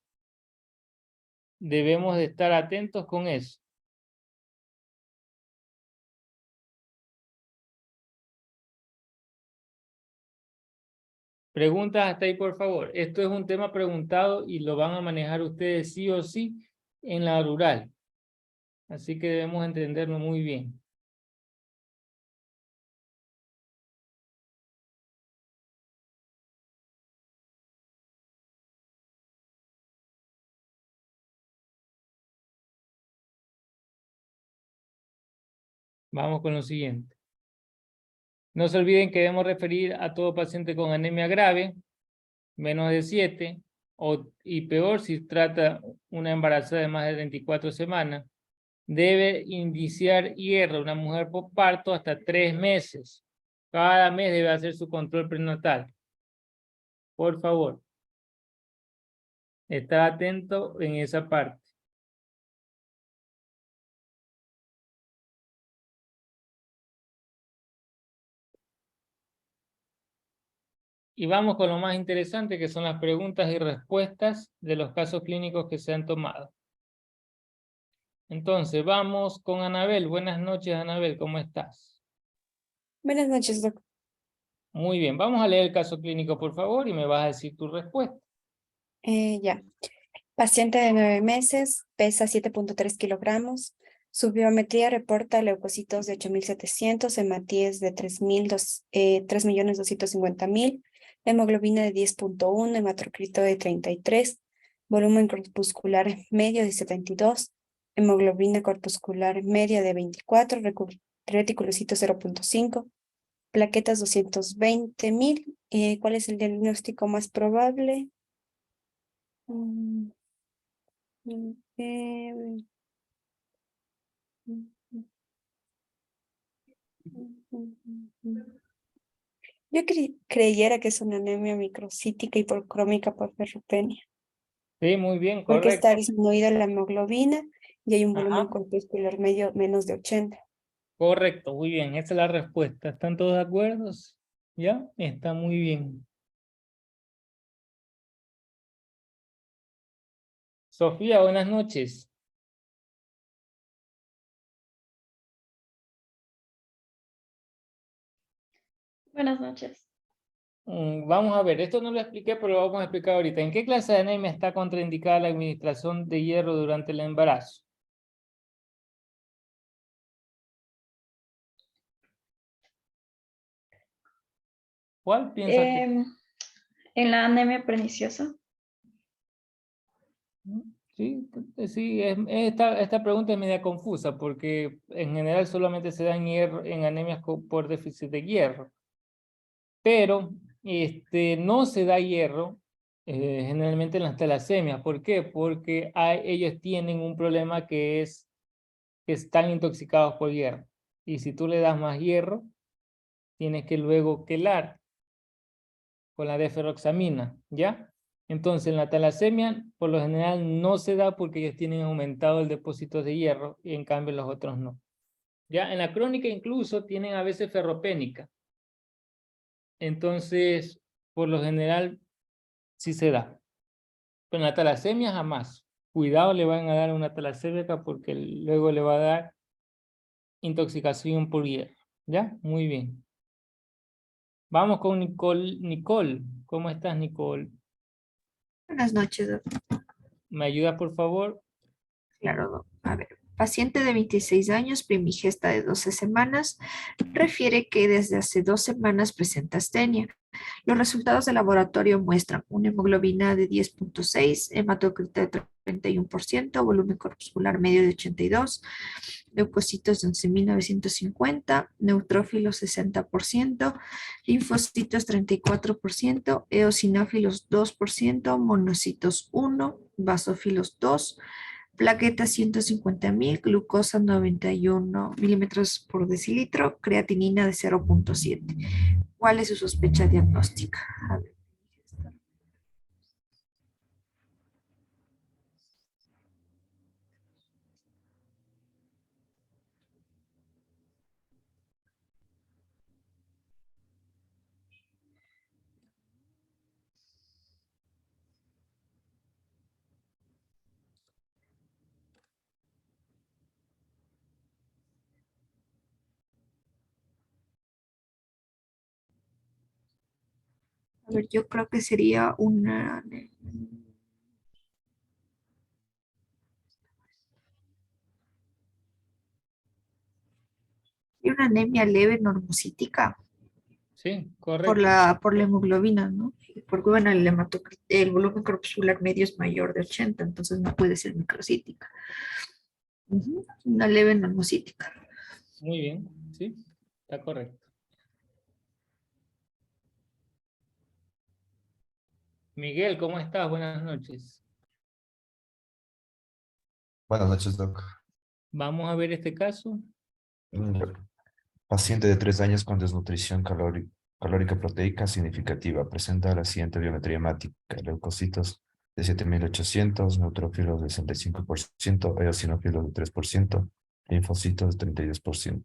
Debemos de estar atentos con eso. Preguntas hasta ahí, por favor. Esto es un tema preguntado y lo van a manejar ustedes sí o sí en la rural. Así que debemos entenderlo muy bien. Vamos con lo siguiente. No se olviden que debemos referir a todo paciente con anemia grave, menos de 7, y peor si trata una embarazada de más de 24 semanas. Debe iniciar hierro una mujer por parto hasta 3 meses. Cada mes debe hacer su control prenatal. Por favor. Estar atento en esa parte. Y vamos con lo más interesante, que son las preguntas y respuestas de los casos clínicos que se han tomado. Entonces, vamos con Anabel. Buenas noches, Anabel, ¿cómo estás? Buenas noches, doctor. Muy bien, vamos a leer el caso clínico, por favor, y me vas a decir tu respuesta. Ya. Paciente de 9 meses, pesa 7.3 kilogramos. Su biometría reporta leucocitos de 8.700, hematíes de 3.250.000, hemoglobina de 10.1, hematocrito de 33, volumen corpuscular medio de 72, hemoglobina corpuscular media de 24, reticulocito 0.5, plaquetas 220.000. ¿Cuál es el diagnóstico más probable? Yo creyera que es una anemia microcítica hipercrómica por ferropenia, Sí, muy bien, porque correcto. está disminuida la hemoglobina y hay un volumen Ajá, corpuscular medio menos de 80. correcto, muy bien, esa es la respuesta. ¿Están todos de acuerdo? ¿Ya? Está muy bien. Sofía, buenas noches. Buenas noches. Vamos a ver, esto no lo expliqué, pero lo vamos a explicar ahorita. ¿En qué clase de anemia está contraindicada la administración de hierro durante el embarazo? ¿Cuál piensa que? En la anemia perniciosa. Sí, sí, esta pregunta es media confusa porque en general solamente se da en, en anemias por déficit de hierro. Pero no se da hierro generalmente en las talasemias. ¿Por qué? Porque ellos tienen un problema que es que están intoxicados por hierro. Y si tú le das más hierro, tienes que luego quelar con la deferoxamina, ¿ya? Entonces, en la talasemia, por lo general, no se da porque ellos tienen aumentado el depósito de hierro y en cambio los otros no. Ya en la crónica incluso tienen a veces ferropénica. Entonces, por lo general, sí se da. Pero en la talasemia jamás. Cuidado, le van a dar una talasémica porque luego le va a dar intoxicación por hierro. ¿Ya? Muy bien. Vamos con Nicole. Nicole, ¿cómo estás, Nicole? Buenas noches, doctor. ¿Me ayudas, por favor? Claro, a ver. Paciente de 26 años, primigesta de 12 semanas, refiere que desde hace 2 semanas presenta astenia. Los resultados de laboratorio muestran una hemoglobina de 10.6, hematocrito de 31%, volumen corpuscular medio de 82, leucocitos de 11.950, neutrófilos 60%, linfocitos 34%, eosinófilos 2%, monocitos 1, basófilos 2, plaquetas 150.000, glucosa 91 milímetros por decilitro, creatinina de 0.7. ¿Cuál es su sospecha diagnóstica? A ver. A ver, yo creo que sería una anemia leve normocítica Sí, por correcto. la hemoglobina, ¿no? Porque bueno, el volumen corpuscular medio es mayor de 80, entonces no puede ser microcítica. Una leve normocítica. Muy bien, sí, está correcto. Miguel, ¿cómo estás? Buenas noches. Buenas noches, doc. Vamos a ver este caso. Mm, Paciente de 3 años con desnutrición calórica proteica significativa. Presenta la siguiente biometría hemática. Leucocitos de 7.800, neutrófilos de 65%, eosinófilos de 3%, linfocitos de 32%.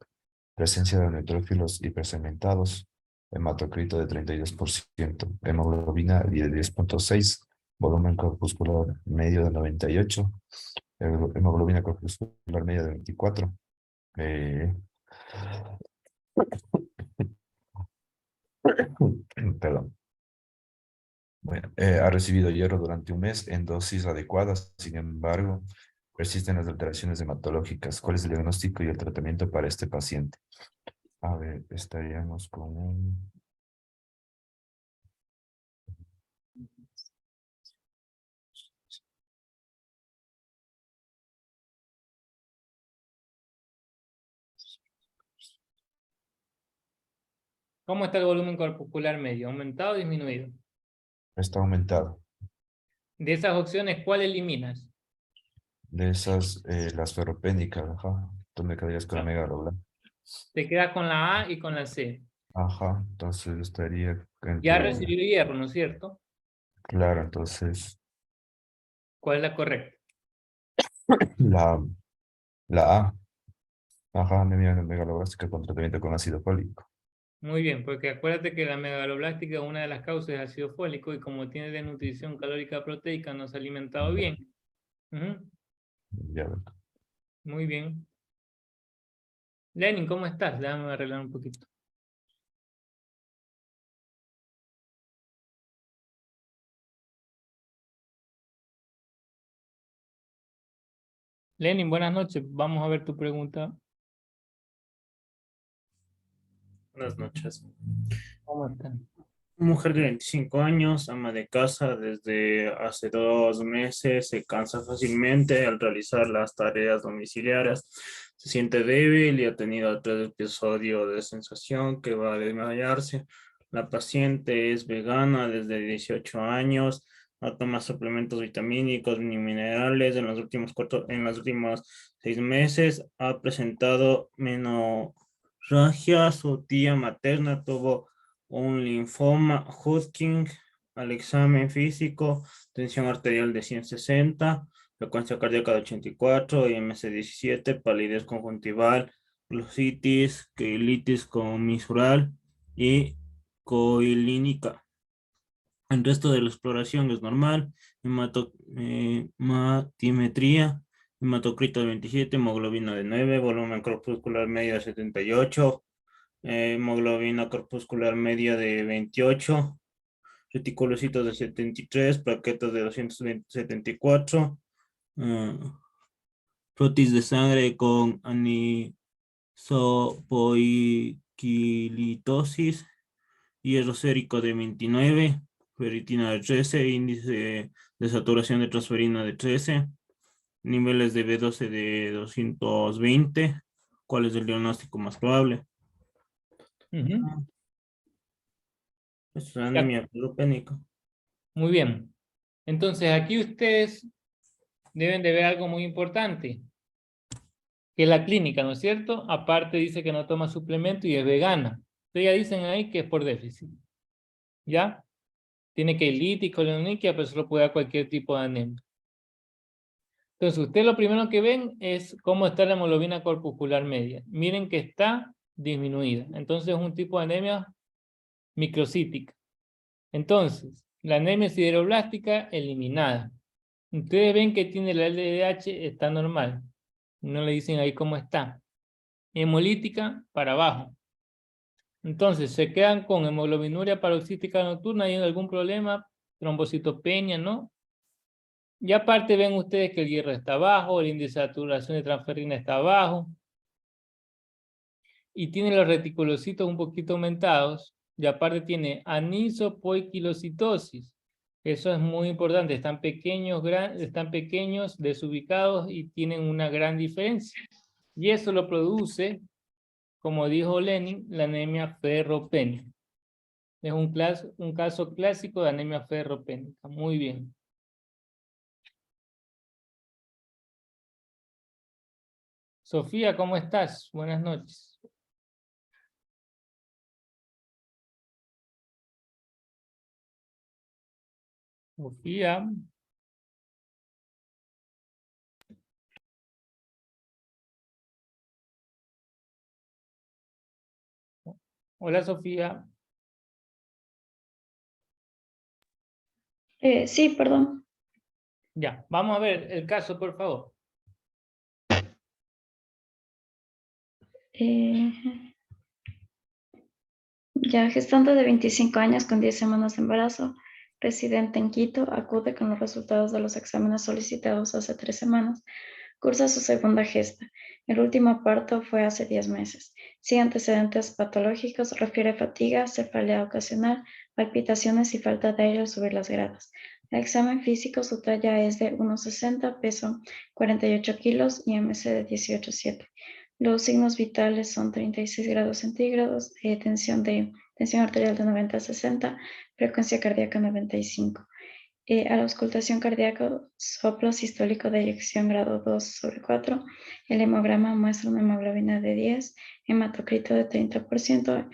Presencia de neutrófilos hipersegmentados, hematocrito de 32%, hemoglobina de 10.6, volumen corpuscular medio de 98, hemoglobina corpuscular media de 24. eh, Perdón. Bueno, ha recibido hierro durante un mes en dosis adecuadas, sin embargo, persisten las alteraciones hematológicas. ¿Cuál es el diagnóstico y el tratamiento para este paciente? A ver, estaríamos con un... ¿Cómo está el volumen corpuscular medio? ¿Aumentado o disminuido? Está aumentado. De esas opciones, ¿cuál eliminas? De esas, las ferropénicas, ajá. Tú me quedarías con la megaloblastia. Te quedas con la A y con la C. Ajá, entonces estaría Ya entre... recibió hierro, ¿no es cierto? Claro, entonces ¿Cuál es la correcta? la, la A. Ajá, anemia megaloblástica con tratamiento con ácido fólico. Muy bien, porque acuérdate que la megaloblástica, una de las causas es ácido fólico y como tiene desnutrición calórica proteica, no se ha alimentado bien. Ujú, Ya ven. muy bien. Lenin, ¿cómo estás? Déjame arreglar un poquito. Lenin, buenas noches. Vamos a ver tu pregunta. Buenas noches. ¿Cómo están? Mujer de 25 años, ama de casa, desde hace 2 meses, se cansa fácilmente al realizar las tareas domiciliarias. Se siente débil y ha tenido 3 episodios de sensación que va a desmayarse. La paciente es vegana desde 18 años, no toma suplementos vitamínicos ni minerales. En los últimos 6 meses ha presentado menorragia. Su tía materna tuvo un linfoma Hodgkin. Al examen físico, tensión arterial de 160, frecuencia cardíaca de 84, IMC 17, palidez conjuntival glossitis, queilitis comisural y coilínica. El resto de la exploración es normal. Hematimetría, hematocrito de 27, hemoglobina de 9, volumen corpuscular medio de 78, hemoglobina corpuscular media de 28, reticulocitos de 73, plaquetas de 274, protis de sangre con anisopoiquilitosis, hierro sérico de 29, ferritina de 13, índice de saturación de transferina de 13, niveles de B12 de 220. ¿Cuál es el diagnóstico más probable? Ujú. Es anemia ferropénica. Muy bien. Entonces, aquí ustedes deben de ver algo muy importante, que es la clínica, ¿no es cierto? Aparte dice que no toma suplemento y es vegana. Ustedes ya dicen ahí que es por déficit. ¿Ya? Tiene queilitis, coloniquia, pero eso lo puede dar cualquier tipo de anemia. Entonces, ustedes lo primero que ven es cómo está la hemoglobina corpuscular media. Miren que está disminuida. Entonces, es un tipo de anemia microcítica. Entonces, la anemia sideroblástica eliminada. Ustedes ven que tiene la LDH, está normal. No le dicen ahí cómo está. Hemolítica para abajo. Entonces, se quedan con hemoglobinuria paroxística nocturna. ¿Hay algún problema? Trombocitopenia, ¿no? Y aparte ven ustedes que el hierro está bajo, el índice de saturación de transferrina está bajo. Y tiene los reticulocitos un poquito aumentados. Y aparte tiene anisopoiquilocitosis. Eso es muy importante. Están pequeños, desubicados y tienen una gran diferencia. Y eso lo produce, como dijo Lenin, la anemia ferropénica. Es un caso clásico de anemia ferropénica. Muy bien. Sofía, ¿cómo estás? Buenas noches. Sofía. Hola, Sofía. Sí, perdón. Ya, vamos a ver el caso, por favor. Eh, Ya gestante de 25 años con 10 semanas de embarazo, residente en Quito, acude con los resultados de los exámenes solicitados hace 3 semanas. Cursa su segunda gesta. El último parto fue hace 10 meses. Sigue antecedentes patológicos, refiere fatiga, cefalea ocasional, palpitaciones y falta de aire al subir las gradas. El examen físico, su talla es de 1,60, peso 48 kilos y MC de 18,7. Los signos vitales son 36 grados centígrados, tensión arterial de 90 a 60, frecuencia cardíaca 95. A la auscultación cardíaca, soplo sistólico de eyección grado 2/4. El hemograma muestra una hemoglobina de 10, hematocrito de 30%,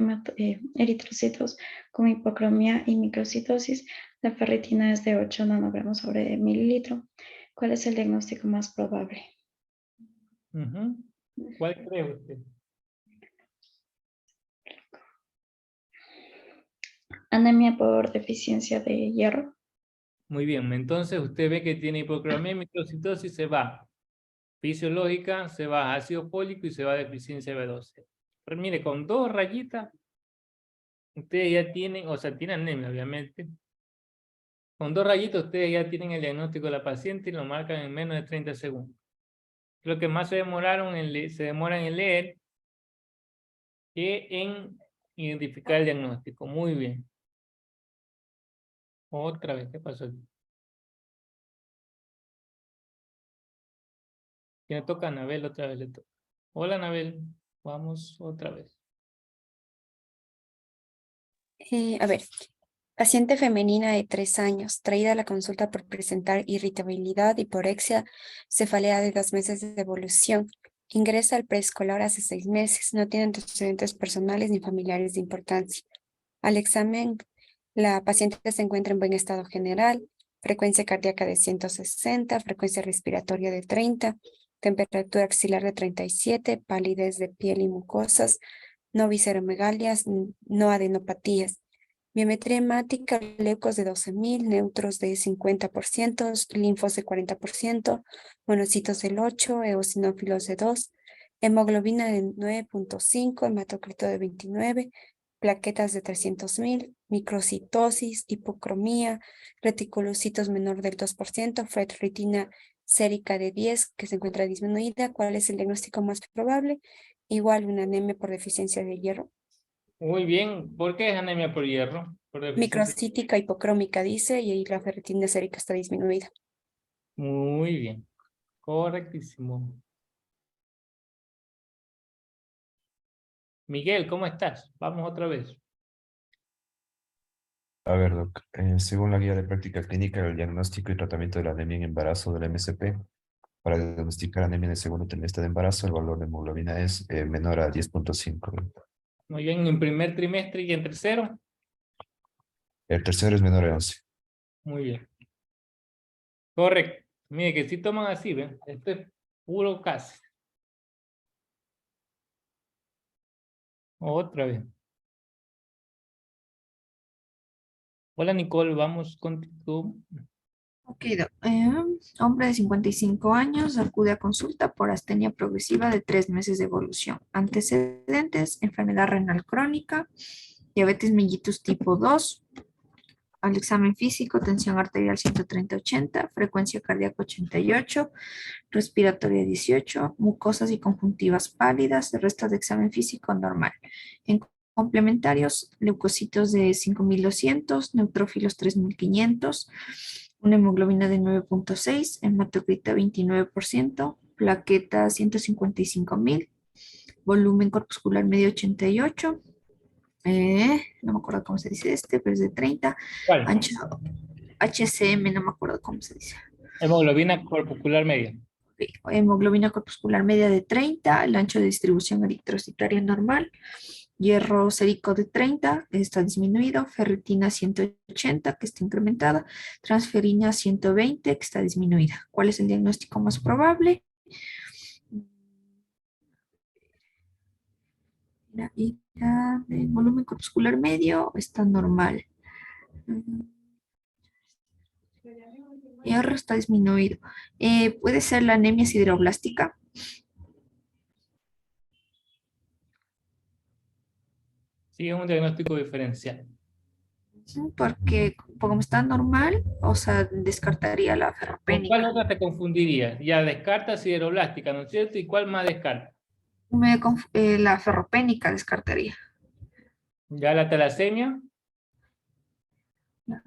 eritrocitos con hipocromía y microcitosis. La ferritina es de 8 nanogramos sobre mililitro. ¿Cuál es el diagnóstico más probable? ¿Cuál cree usted? Anemia por deficiencia de hierro. Muy bien, entonces usted ve que tiene hipocromía y microcitosis, se va. Fisiológica, se va ácido fólico y se va deficiencia B12. Pero mire, con 2 rayitas, ustedes ya tienen, o sea, tienen anemia, obviamente. Con 2 rayitas, ustedes ya tienen el diagnóstico de la paciente y lo marcan en menos de 30 segundos. Lo que más se demoran en leer que en identificar el diagnóstico. Muy bien. Otra vez, ¿qué pasó aquí? Que le toca a Anabel, otra vez le toca. Hola, Anabel. Vamos otra vez. A ver, paciente femenina de 3 años, traída a la consulta por presentar irritabilidad, hiporexia, cefalea de 2 meses de evolución. Ingresa al preescolar hace 6 meses, no tiene antecedentes personales ni familiares de importancia. Al examen, la paciente se encuentra en buen estado general, frecuencia cardíaca de 160, frecuencia respiratoria de 30, temperatura axilar de 37, palidez de piel y mucosas, no visceromegalias, no adenopatías. Biometría hemática, leucos de 12.000, neutros de 50%, linfos de 40%, monocitos del 8, eosinófilos de 2, hemoglobina de 9.5, hematocrito de 29, plaquetas de 300.000, microcitosis, hipocromía, reticulocitos menor del 2%, ferritina sérica de 10 que se encuentra disminuida. ¿Cuál es el diagnóstico más probable? Igual una anemia por deficiencia de hierro. Muy bien. ¿Por qué es anemia por hierro? Por deficiencia. Microcítica hipocrómica dice, y ahí la ferritina sérica está disminuida. Muy bien. Correctísimo. Miguel, ¿cómo estás? Vamos otra vez. A ver, Doc, según la guía de práctica clínica, el diagnóstico y tratamiento de la anemia en embarazo del MSP, para diagnosticar anemia en el segundo trimestre de embarazo, el valor de hemoglobina es menor a 10.5. Muy bien, en primer trimestre y en tercero. El tercero es menor a 11. Muy bien. Correcto. Mire que si toman así, ¿ven? Esto es puro casi. Otra vez. Hola Nicole, vamos contigo. Ok, hombre de 55 años acude a consulta por astenia progresiva de 3 meses de evolución. Antecedentes, enfermedad renal crónica, diabetes mellitus tipo 2, al examen físico, tensión arterial 130/80, frecuencia cardíaca 88, respiratoria 18, mucosas y conjuntivas pálidas, el resto de examen físico normal. En complementarios, leucocitos de 5.200, neutrófilos 3.500, una hemoglobina de 9.6, hematocrita 29%, plaqueta 155.000, volumen corpuscular medio 88, no me acuerdo cómo se dice pero es de 30, ¿Cuál? ancho HCM, no me acuerdo cómo se dice. Hemoglobina corpuscular media. Hemoglobina corpuscular media de 30, el ancho de distribución eritrocitaria normal, hierro sérico de 30, que está disminuido, ferritina 180, que está incrementada, transferina 120, que está disminuida. ¿Cuál es el diagnóstico más probable? El volumen corpuscular medio está normal. Hierro está disminuido. Puede ser la anemia sideroblástica. Sí, es un diagnóstico diferencial. Porque como está normal, o sea, descartaría la ¿Con ferropénica. cuál otra te confundirías? Ya descarta sideroblástica, ¿no es cierto? ¿Y cuál más descarta? La ferropénica descartaría. Ya la talasemia. La,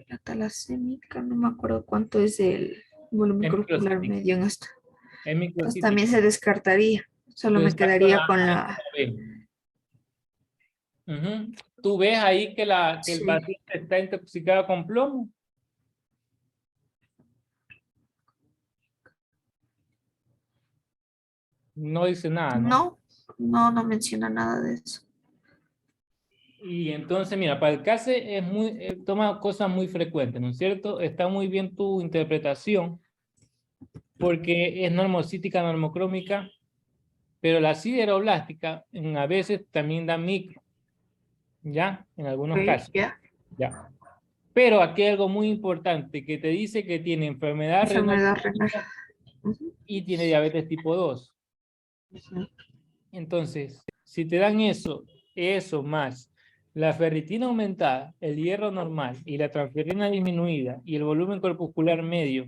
la talasémica, no me acuerdo cuánto es el volumen Es corpuscular microcítica. medio en esto. Es Entonces microcítica. también se descartaría. Solo Tú me descartas quedaría con la... B. Ujú. Tú ves ahí que el Sí. paciente está intoxicado con plomo. No dice nada, ¿no? No menciona nada de eso. Y entonces, mira, para el CASE es toma cosas muy frecuentes, ¿no es cierto? Está muy bien tu interpretación, porque es normocítica, normocrómica, pero la sideroblástica a veces también da micro, ¿ya? En algunos Ok, casos, ya. ¿ya? Pero aquí hay algo muy importante que te dice que tiene enfermedad renal Enfermedad renal. crónica Ujú, y tiene diabetes tipo 2. ujú. Entonces, si te dan eso más la ferritina aumentada, el hierro normal y la transferrina disminuida y el volumen corpuscular medio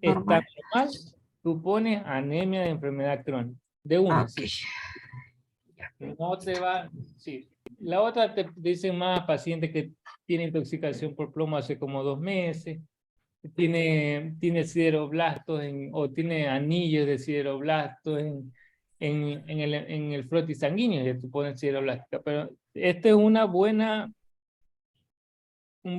está Normal. normal, tú pones anemia de enfermedad crónica. De una, Ok. sí. No te va, sí. La otra te dicen más pacientes que tiene intoxicación por plomo hace como 2 meses, tiene sideroblastos o tiene anillos de sideroblastos en el frotis sanguíneo, ya tú pones sideroblástica, pero este es un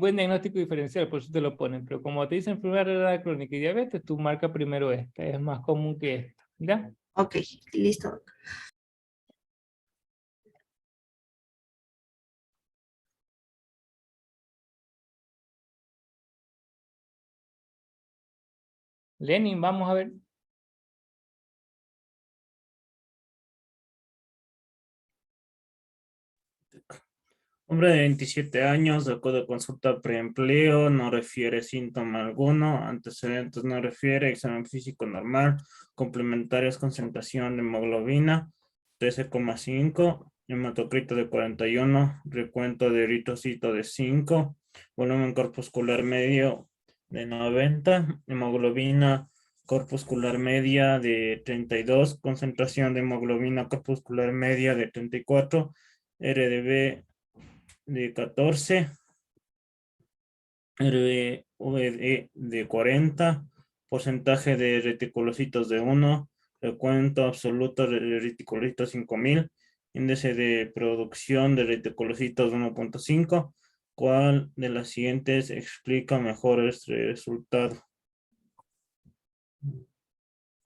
buen diagnóstico diferencial, por eso te lo ponen, pero como te dicen enfermedad renal crónica y diabetes, tú marca primero esta, es más común que esta, ¿ya? Ok, listo. Lenin, vamos a ver. Hombre de 27 años, de acuerdo a consulta preempleo, no refiere síntoma alguno, antecedentes no refiere, examen físico normal, complementarias concentración de hemoglobina 13,5, hematocrito de 41, recuento de eritrocito de 5, volumen corpuscular medio de 90, hemoglobina corpuscular media de 32, concentración de hemoglobina corpuscular media de 34, RDB de 14, RVE de 40, porcentaje de reticulocitos de 1, recuento absoluto de reticulocitos 5000, índice de producción de reticulocitos 1.5. ¿Cuál de las siguientes explica mejor este resultado?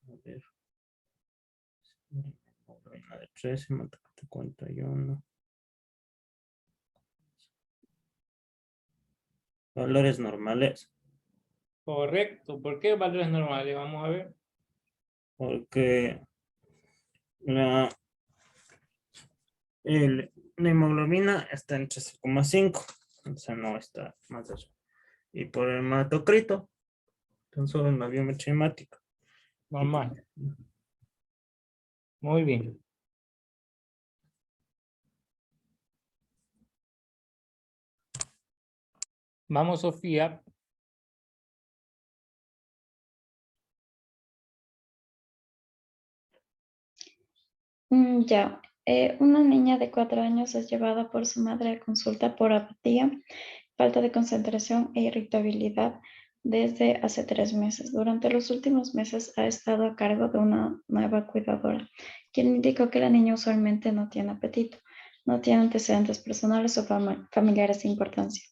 A ver. De 13, 41. Valores normales, Correcto. ¿Por qué valores normales? Vamos a ver. porque la la hemoglobina está en 13,5, o sea, no está más de eso. Y por el hematocrito, tan solo en la biometría hemática. Normal. Muy bien. Vamos, Sofía. Ya, una niña de 4 años es llevada por su madre a consulta por apatía, falta de concentración e irritabilidad desde hace 3 meses. Durante los últimos meses ha estado a cargo de una nueva cuidadora, quien indicó que la niña usualmente no tiene apetito, no tiene antecedentes personales o familiares de importancia.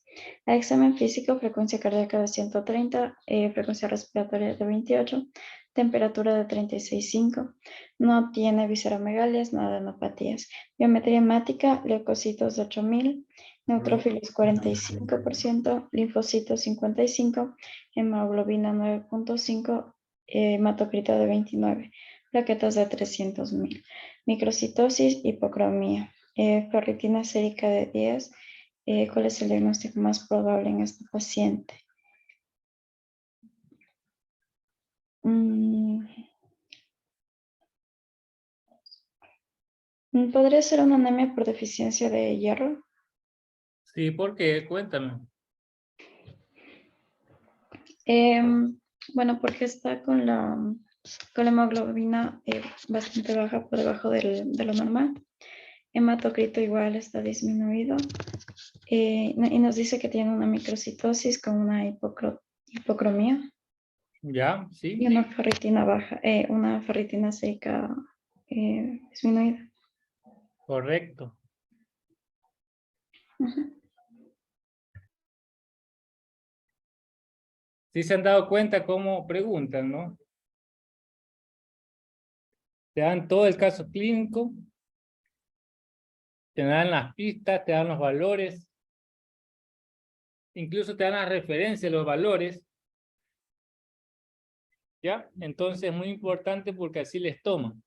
A examen físico, frecuencia cardíaca de 130, frecuencia respiratoria de 28, temperatura de 36,5. No tiene visceromegalias, nada de neopatías. Biometría hemática, leucocitos de 8000, neutrófilos 45%, linfocitos 55, hemoglobina 9.5, hematocrito de 29, plaquetas de 300,000. Microcitosis, hipocromía, ferritina sérica de 10. ¿Cuál es el diagnóstico más probable en este paciente? ¿Podría ser una anemia por deficiencia de hierro? Sí, ¿por qué? Cuéntame. Bueno, porque está con la hemoglobina bastante baja por debajo de lo normal. Hematocrito igual está disminuido. Y nos dice que tiene una microcitosis con una hipocromía ¿Ya? ¿Sí? y una ferritina baja, una ferritina sérica disminuida. Correcto. Ujú. Sí se han dado cuenta cómo preguntan, ¿no? Te dan todo el caso clínico, te dan las pistas, te dan los valores, incluso te dan la referencia de los valores, ¿ya? Entonces es muy importante porque así les toman.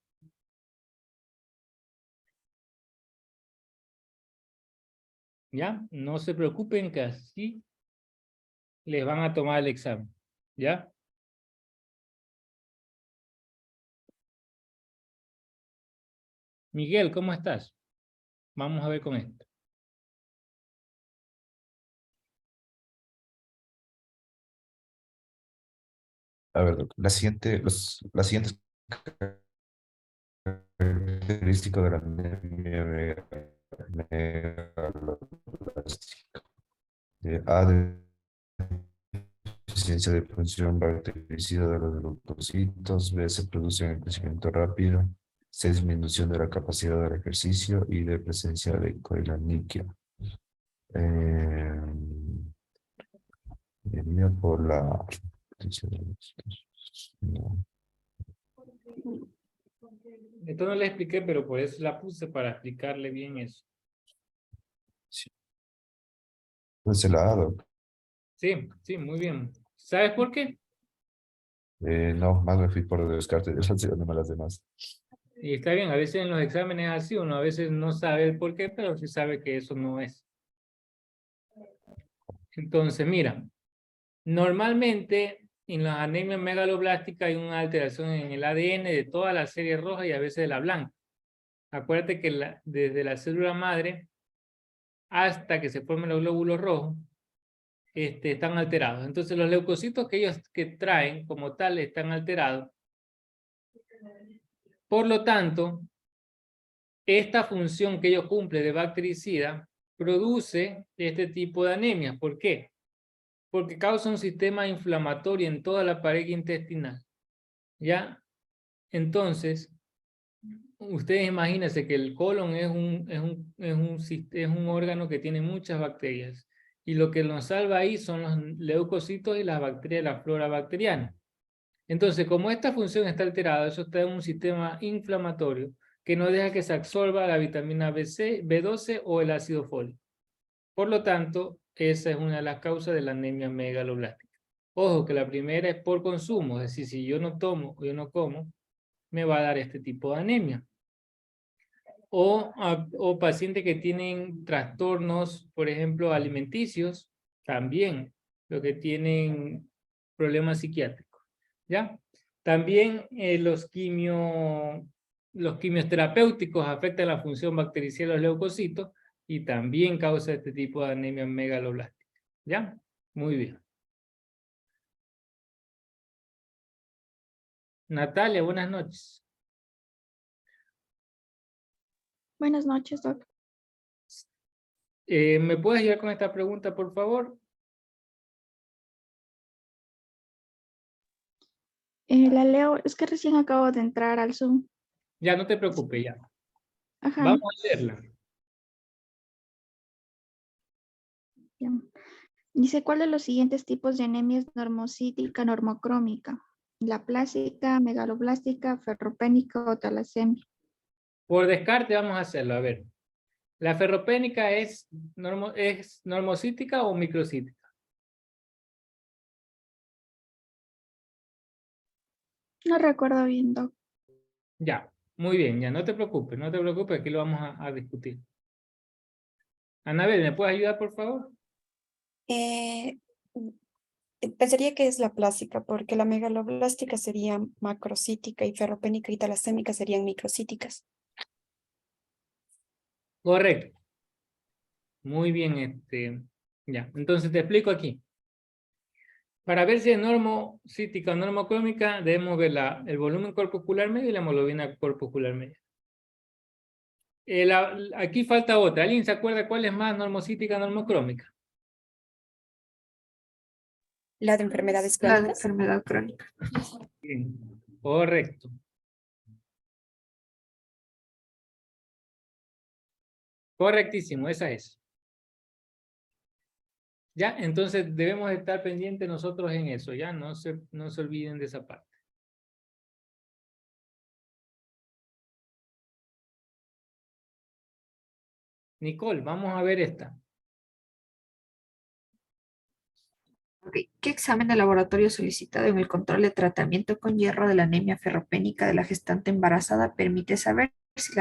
¿Ya? No se preocupen que así les van a tomar el examen, ¿ya? Miguel, ¿cómo estás? Vamos a ver con esto. A ver, doc, las siguientes características de la anemia megaloblastica. A, deficiencia de función bactericida de los leucocitos. B, se produce en el crecimiento rápido. C, disminución de la capacidad del ejercicio. Y de presencia de coilaniquia. Diría por la... No. Esto no le expliqué, pero por eso la puse para explicarle bien eso. Sí. Entonces la A, doc. Sí, sí, muy bien. ¿Sabes por qué? No, más me fui por descarte de las demás. Y está bien, a veces en los exámenes así, uno a veces no sabe el por qué, pero sí sabe que eso no es. Entonces, mira, normalmente en las anemias megaloblásticas hay una alteración en el ADN de toda la serie roja y a veces de la blanca. Acuérdate que desde la célula madre hasta que se formen los glóbulos rojos, están alterados. Entonces los leucocitos que ellos traen como tal están alterados. Por lo tanto, esta función que ellos cumplen de bactericida produce este tipo de anemia. ¿Por qué? Porque causa un sistema inflamatorio en toda la pared intestinal. ¿Ya? Entonces, ustedes imagínense que el colon es un órgano que tiene muchas bacterias. Y lo que nos salva ahí son los leucocitos y las bacterias de la flora bacteriana. Entonces, como esta función está alterada, eso está en un sistema inflamatorio que no deja que se absorba la vitamina B12 o el ácido fólico. Por lo tanto, esa es una de las causas de la anemia megaloblástica. Ojo, que la primera es por consumo, es decir, si yo no tomo o yo no como, me va a dar este tipo de anemia. O pacientes que tienen trastornos, por ejemplo, alimenticios, también, lo que tienen problemas psiquiátricos, ¿ya? También los quimioterapéuticos afectan la función bactericial de los leucocitos y también causa este tipo de anemia megaloblástica, ¿ya? Muy bien. Natalia, buenas noches. Buenas noches, doctor. ¿Me puedes ayudar con esta pregunta, por favor? La leo, es que recién acabo de entrar al Zoom. Ya, no te preocupes, ya. Ajá. Vamos a hacerla. Ya. Dice, ¿cuál de los siguientes tipos de anemia es normocítica, normocrómica? La plástica, megaloblástica, ferropénica o talasemia. Por descarte vamos a hacerlo, a ver. ¿La ferropénica es normocítica o microcítica? No recuerdo bien, doc. Ya, muy bien, ya no te preocupes, aquí lo vamos a discutir. Anabel, ¿me puedes ayudar, por favor? Pensaría que es la plástica, porque la megaloblástica sería macrocítica y ferropénica y talasémica serían microcíticas. Correcto. Muy bien, ya. Entonces te explico aquí. Para ver si es normocítica o normocrómica, debemos ver el volumen corpuscular medio y la hemoglobina corpuscular media. Aquí falta otra. ¿Alguien se acuerda cuál es más normocítica o normocrómica? La de enfermedades La de crónicas. enfermedad crónica. Bien, correcto. Correctísimo, esa es. Ya, entonces debemos estar pendientes nosotros en eso, ya, no se olviden de esa parte. Nicole, vamos a ver esta. Ok. ¿Qué examen de laboratorio solicitado en el control de tratamiento con hierro de la anemia ferropénica de la gestante embarazada permite saber si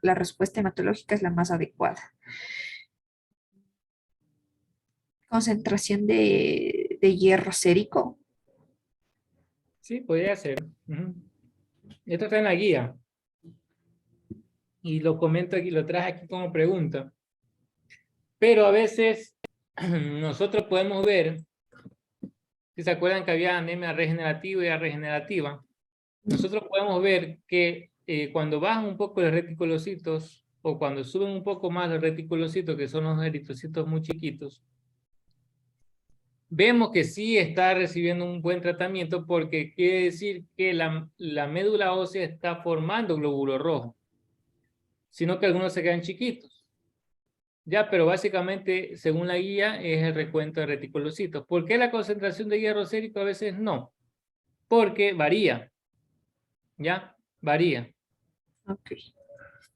la respuesta hematológica es la más adecuada? Concentración de hierro sérico. Sí, podría ser. Esto está en la guía. Y lo comento aquí, lo traje aquí como pregunta. Pero a veces nosotros podemos ver, si se acuerdan que había anemia regenerativa y regenerativa, nosotros podemos ver que cuando bajan un poco los reticulocitos o cuando suben un poco más los reticulocitos, que son los eritrocitos muy chiquitos, vemos que sí está recibiendo un buen tratamiento porque quiere decir que la médula ósea está formando glóbulos rojos, sino que algunos se quedan chiquitos. Ya, pero básicamente, según la guía, es el recuento de reticulocitos. ¿Por qué la concentración de hierro sérico a veces no? Porque varía. ¿Ya? Varía. Ok.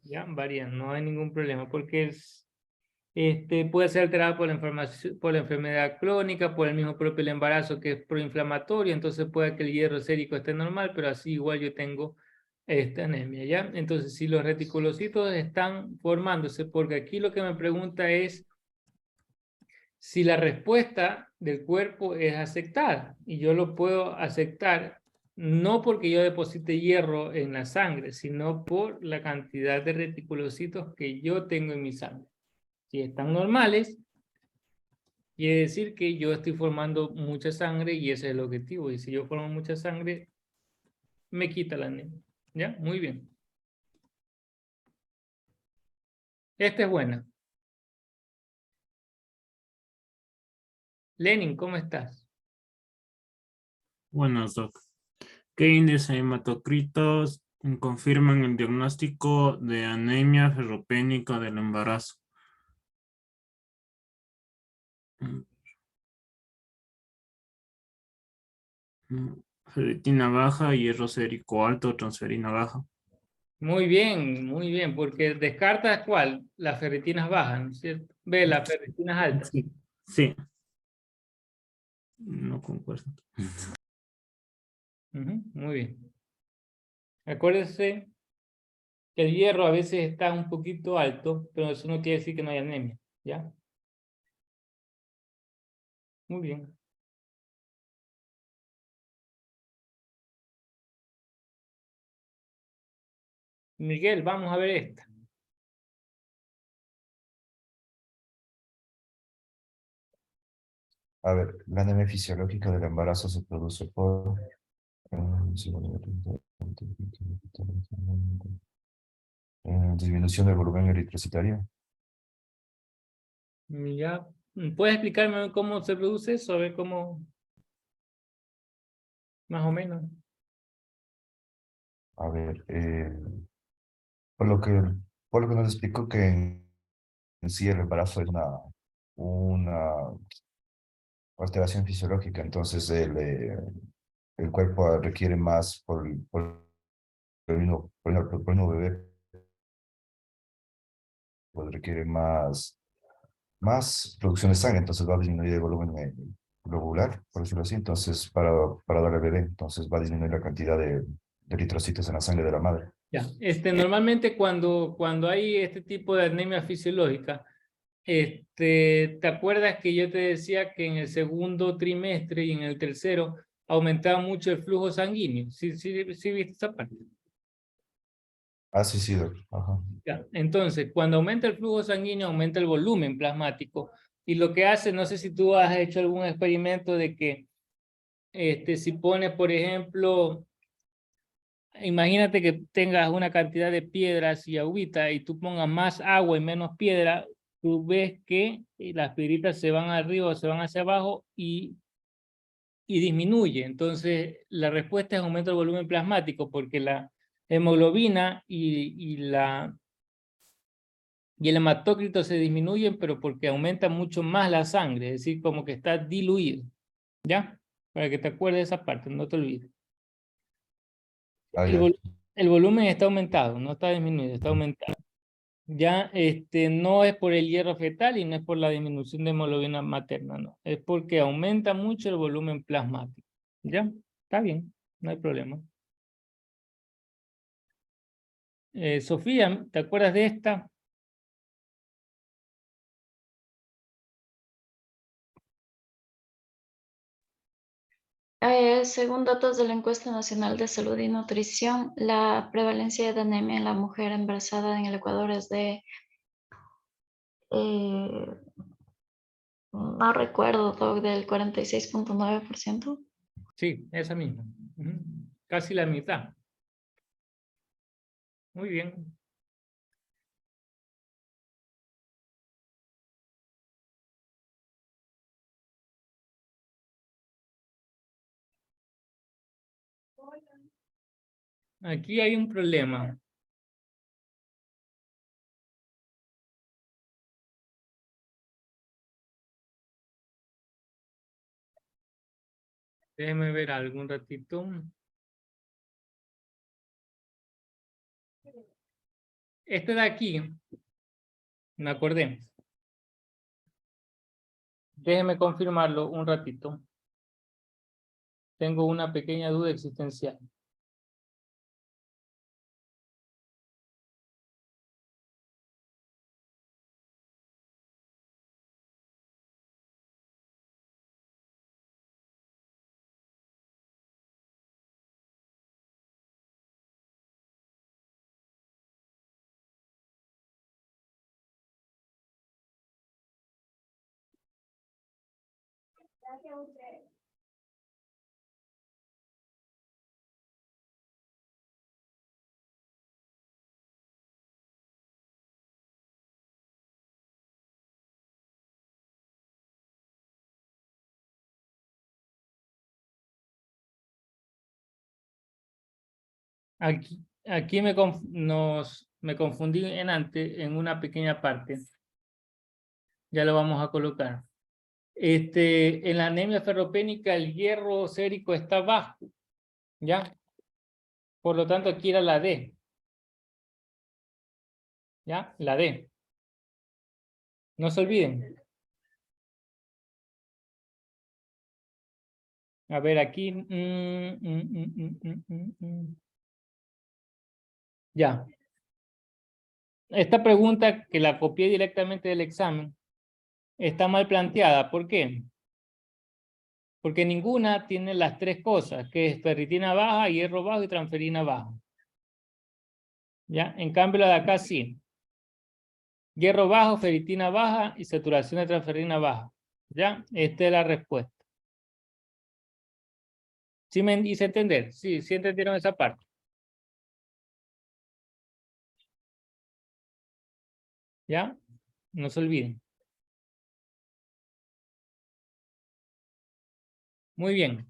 ¿Ya? Varía, no hay ningún problema, porque puede ser alterada por la enfermedad crónica, por el mismo propio el embarazo que es proinflamatorio, entonces puede que el hierro sérico esté normal, pero así igual yo tengo esta anemia, ¿ya? Entonces, si los reticulocitos están formándose, porque aquí lo que me pregunta es si la respuesta del cuerpo es aceptada, y yo lo puedo aceptar no porque yo deposite hierro en la sangre, sino por la cantidad de reticulocitos que yo tengo en mi sangre. Si están normales, quiere decir que yo estoy formando mucha sangre y ese es el objetivo. Y si yo formo mucha sangre, me quita la anemia. ¿Ya? Muy bien. Esta es buena. Lenin, ¿cómo estás? Buenas, Doc. ¿Qué índice de hematocritos confirman el diagnóstico de anemia ferropénica del embarazo? Ferritina baja, hierro sérico alto, transferina baja. Muy bien, porque descartas cuál, las ferritinas bajas, ¿no es cierto? Ve, las ferritinas altas. Sí, sí. No concuerdo. Muy bien. Acuérdense que el hierro a veces está un poquito alto, pero eso no quiere decir que no haya anemia, ¿ya? Muy bien. Miguel, vamos a ver esta. A ver, la anemia fisiológica del embarazo se produce por disminución del volumen eritrocitario. Ya. ¿Puedes explicarme cómo se produce eso? A ver cómo, más o menos. A ver, por lo que, por lo que nos explicó que en sí el embarazo es una alteración fisiológica, entonces el cuerpo requiere más por el mismo bebé, pues requiere más producción de sangre, entonces va a disminuir el volumen globular, por decirlo así, entonces para dar al bebé, entonces va a disminuir la cantidad de eritrocitos en la sangre de la madre. Ya. Normalmente cuando hay este tipo de anemia fisiológica, ¿te acuerdas que yo te decía que en el segundo trimestre y en el tercero aumentaba mucho el flujo sanguíneo? ¿Sí viste esa parte? Ah, sí, sí, doc. Ajá. Ya. Entonces, cuando aumenta el flujo sanguíneo, aumenta el volumen plasmático. Y lo que hace, no sé si tú has hecho algún experimento de que si pones, por ejemplo, imagínate que tengas una cantidad de piedras y agüita y tú pongas más agua y menos piedra, tú ves que las piedritas se van arriba o se van hacia abajo y disminuye. Entonces, la respuesta es aumento del volumen plasmático porque la hemoglobina y el hematócrito se disminuyen, pero porque aumenta mucho más la sangre, es decir, como que está diluido. ¿Ya? Para que te acuerdes de esa parte, no te olvides. Ah, El, ya. el volumen está aumentado, no está disminuido, está aumentado. Ya no es por el hierro fetal y no es por la disminución de hemoglobina materna, no. Es porque aumenta mucho el volumen plasmático. ¿Ya? Está bien, no hay problema. Sofía, ¿te acuerdas de esta? Según datos de la Encuesta Nacional de Salud y Nutrición, la prevalencia de anemia en la mujer embarazada en el Ecuador es de, eh, no recuerdo, Doc, del 46,9%. Sí, esa misma. Ujú. Casi la mitad. Muy bien. Aquí hay un problema. Déjeme ver algún ratito. Este de aquí, me acordé. Déjeme confirmarlo un ratito. Tengo una pequeña duda existencial. Aquí me confundí en una pequeña parte. Ya lo vamos a colocar. En la anemia ferropénica el hierro sérico está bajo, ¿ya? Por lo tanto aquí era la D. ¿Ya? La D. No se olviden. A ver, aquí. Ya. Esta pregunta que la copié directamente del examen está mal planteada. ¿Por qué? Porque ninguna tiene las tres cosas, que es ferritina baja, hierro bajo y transferina baja. ¿Ya? En cambio la de acá sí. Hierro bajo, ferritina baja y saturación de transferina baja. ¿Ya? Esta es la respuesta. ¿Sí me hice entender? Sí, sí entendieron esa parte. ¿Ya? No se olviden. Muy bien.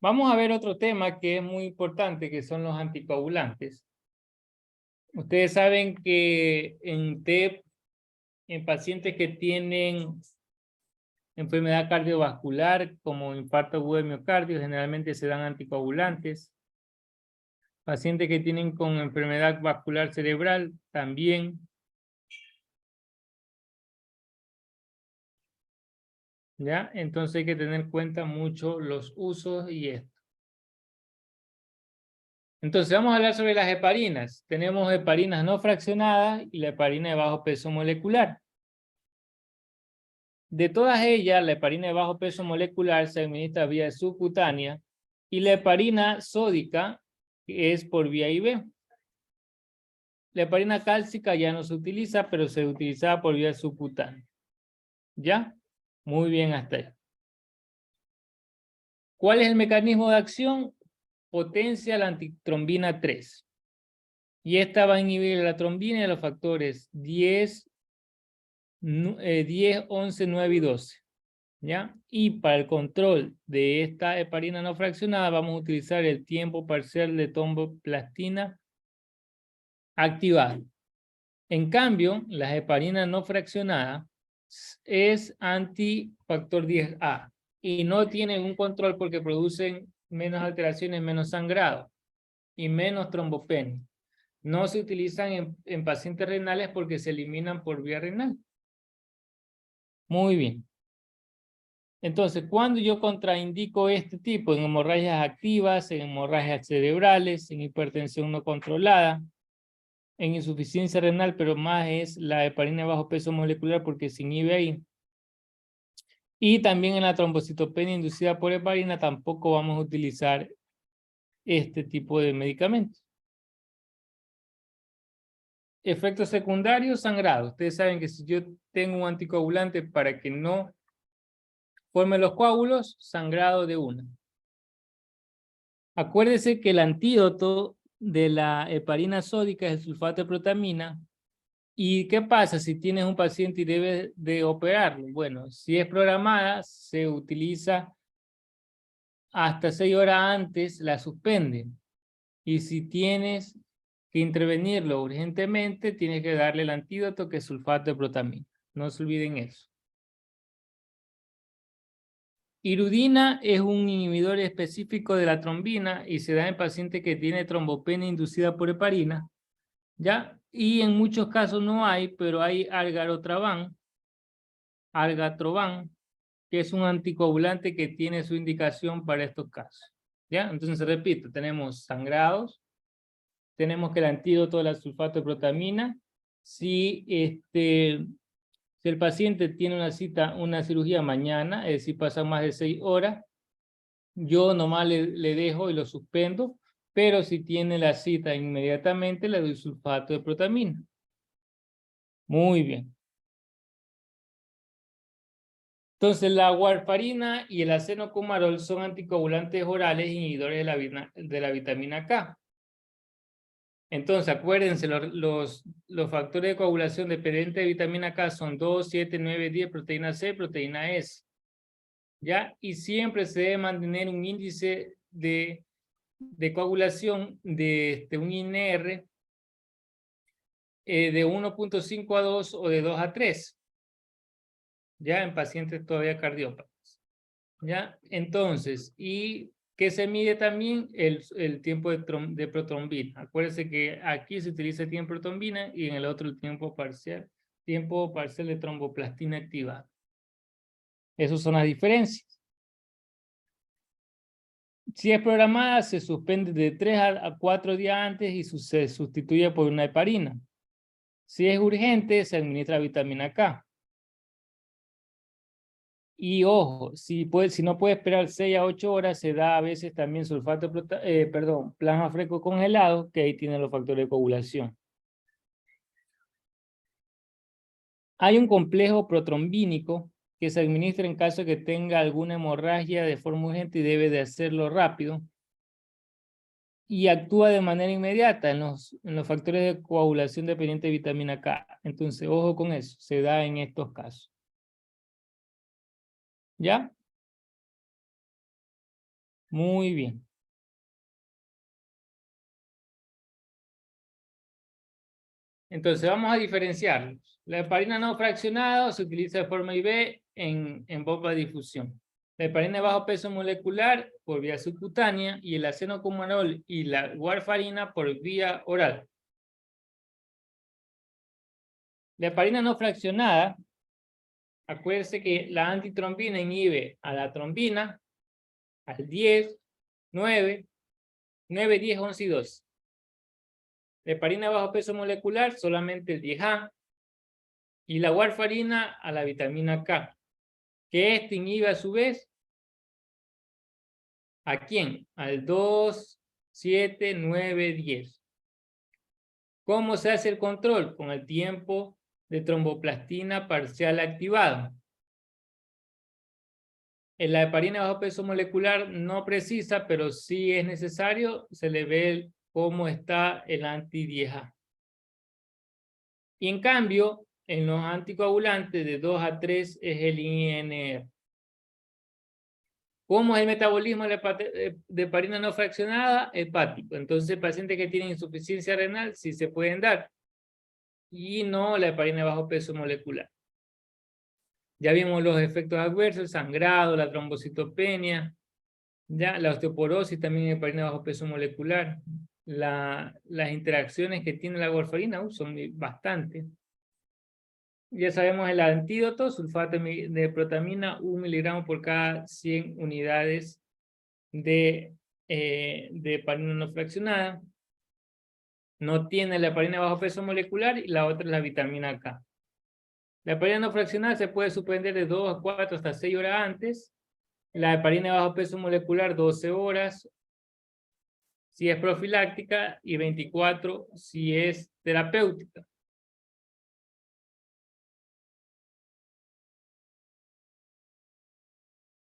Vamos a ver otro tema que es muy importante, que son los anticoagulantes. Ustedes saben que en TEP, en pacientes que tienen enfermedad cardiovascular, como infarto agudo de miocardio, generalmente se dan anticoagulantes. Pacientes que tienen con enfermedad vascular cerebral, también. ¿Ya? Entonces hay que tener en cuenta mucho los usos y esto. Entonces vamos a hablar sobre las heparinas. Tenemos heparinas no fraccionadas y la heparina de bajo peso molecular. De todas ellas, la heparina de bajo peso molecular se administra vía subcutánea y la heparina sódica es por vía IV. La heparina cálcica ya no se utiliza, pero se utiliza por vía subcutánea. ¿Ya? Muy bien hasta ahí. ¿Cuál es el mecanismo de acción? Potencia la antitrombina 3. Y esta va a inhibir la trombina de los factores 10, 11, 9 y 12. ¿Ya? Y para el control de esta heparina no fraccionada vamos a utilizar el tiempo parcial de tromboplastina activado. En cambio, la heparina no fraccionada es antifactor 10A y no tienen un control porque producen menos alteraciones, menos sangrado y menos trombopenia. No se utilizan en pacientes renales porque se eliminan por vía renal. Muy bien. Entonces, cuando yo contraindico este tipo en hemorragias activas, en hemorragias cerebrales, en hipertensión no controlada, en insuficiencia renal, pero más es la heparina de bajo peso molecular porque se inhibe ahí. Y también en la trombocitopenia inducida por heparina tampoco vamos a utilizar este tipo de medicamentos. Efectos secundarios, sangrado. Ustedes saben que si yo tengo un anticoagulante para que no forme los coágulos, sangrado de una. Acuérdese que el antídoto de la heparina sódica es el sulfato de protamina. ¿Y qué pasa si tienes un paciente y debes de operarlo? Bueno, si es programada, se utiliza hasta 6 horas antes, la suspenden. Y si tienes que intervenirlo urgentemente, tienes que darle el antídoto que es sulfato de protamina. No se olviden eso. Hirudina es un inhibidor específico de la trombina y se da en paciente que tiene trombopenia inducida por heparina, ¿ya? Y en muchos casos no hay, pero hay algatroban, que es un anticoagulante que tiene su indicación para estos casos, ¿ya? Entonces, repito, tenemos sangrados, tenemos que el antídoto de la sulfato de protamina, si el paciente tiene una cirugía mañana, es decir, pasan más de 6 horas, yo nomás le dejo y lo suspendo, pero si tiene la cita inmediatamente, le doy sulfato de protamina. Muy bien. Entonces, la warfarina y el acenocumarol son anticoagulantes orales inhibidores de la vitamina K. Entonces, acuérdense, los factores de coagulación dependientes de vitamina K son 2, 7, 9, 10, proteína C, proteína S. ¿Ya? Y siempre se debe mantener un índice de coagulación de un INR de 1.5 a 2 o de 2 a 3. Ya en pacientes todavía cardiópatas. ¿Ya? Entonces, ¿y qué se mide también? El tiempo de protrombina. Acuérdense que aquí se utiliza el tiempo de protrombina y en el otro el tiempo parcial de tromboplastina activada. Esas son las diferencias. Si es programada, se suspende de 3 a 4 días antes y se sustituye por una heparina. Si es urgente, se administra vitamina K. Y ojo, si no puede esperar 6 a 8 horas, se da a veces también plasma fresco congelado, que ahí tienen los factores de coagulación. Hay un complejo protrombínico que se administra en caso de que tenga alguna hemorragia de forma urgente y debe de hacerlo rápido. Y actúa de manera inmediata en los factores de coagulación dependiente de vitamina K. Entonces, ojo con eso, se da en estos casos. ¿Ya? Muy bien. Entonces, vamos a diferenciarlos. La heparina no fraccionada se utiliza de forma IV en bomba de difusión. La heparina de bajo peso molecular por vía subcutánea y el acenocumarol y la warfarina por vía oral. La heparina no fraccionada, acuérdense que la antitrombina inhibe a la trombina, al 10, 9, 9, 10, 11 y 12. La heparina de bajo peso molecular solamente el 10A y la warfarina a la vitamina K, que este inhibe a su vez ¿a quién? Al 2, 7, 9, 10. ¿Cómo se hace el control? Con el tiempo de tromboplastina parcial activado. En la heparina de bajo peso molecular no precisa, pero sí es necesario, se le ve cómo está el anti-10A. Y en cambio, en los anticoagulantes de 2 a 3 es el INR. ¿Cómo es el metabolismo de heparina no fraccionada? Hepático. Entonces, pacientes que tienen insuficiencia renal sí se pueden dar. Y no la heparina de bajo peso molecular. Ya vimos los efectos adversos, el sangrado, la trombocitopenia, ya la osteoporosis también en heparina de bajo peso molecular. Las interacciones que tiene la warfarina son bastante. Ya sabemos el antídoto, sulfato de protamina, 1 miligramo por cada 100 unidades de heparina no fraccionada. No tiene la heparina de bajo peso molecular y la otra es la vitamina K. La heparina no fraccionada se puede suspender de 2 a 4 hasta 6 horas antes. La heparina de bajo peso molecular 12 horas si es profiláctica y 24 si es terapéutica.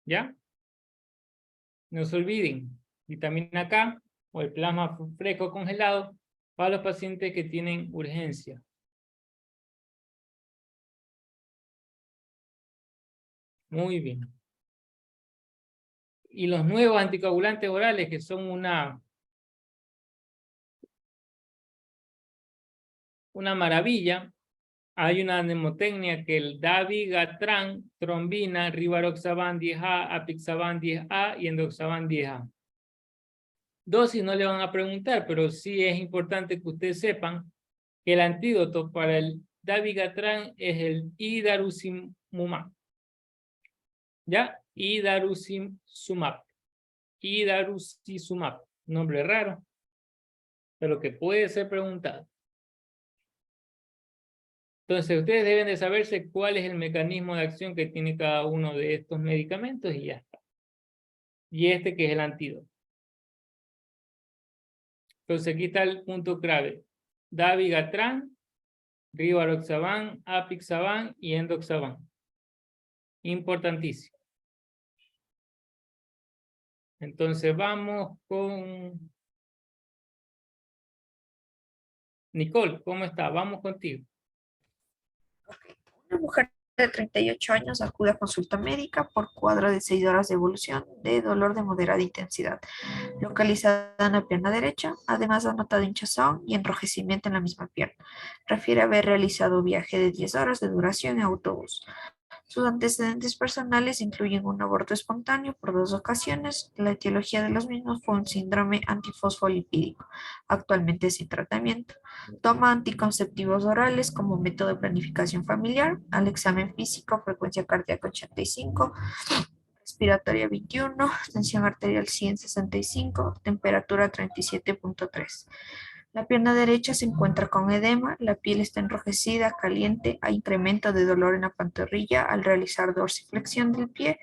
¿Ya? No se olviden, vitamina K o el plasma fresco congelado para los pacientes que tienen urgencia. Muy bien. Y los nuevos anticoagulantes orales que son una maravilla. Hay una mnemotecnia que el dabigatran, trombina, rivaroxaban 10A, apixaban 10A y endoxaban 10A. Dosis no le van a preguntar, pero sí es importante que ustedes sepan que el antídoto para el dabigatran es el idarucimumab. ¿Ya? Idarucimab. Idarucimab. Nombre raro, pero que puede ser preguntado. Entonces, ustedes deben de saberse cuál es el mecanismo de acción que tiene cada uno de estos medicamentos y ya está. Y este que es el antídoto. Entonces, aquí está el punto clave. Dabigatran, rivaroxaban, apixaban y endoxaban. Importantísimo. Entonces vamos con Nicole, ¿cómo está? Vamos contigo. Una mujer de 38 años acude a consulta médica por cuadro de 6 horas de evolución de dolor de moderada intensidad, localizada en la pierna derecha. Además, ha notado hinchazón y enrojecimiento en la misma pierna. Refiere haber realizado viaje de 10 horas de duración en autobús. Sus antecedentes personales incluyen un aborto espontáneo por 2 ocasiones. La etiología de los mismos fue un síndrome antifosfolipídico, actualmente sin tratamiento. Toma anticonceptivos orales como método de planificación familiar. Al examen físico, frecuencia cardíaca 85, respiratoria 21, tensión arterial 165, temperatura 37.3. La pierna derecha se encuentra con edema, la piel está enrojecida, caliente, hay incremento de dolor en la pantorrilla al realizar dorsiflexión del pie,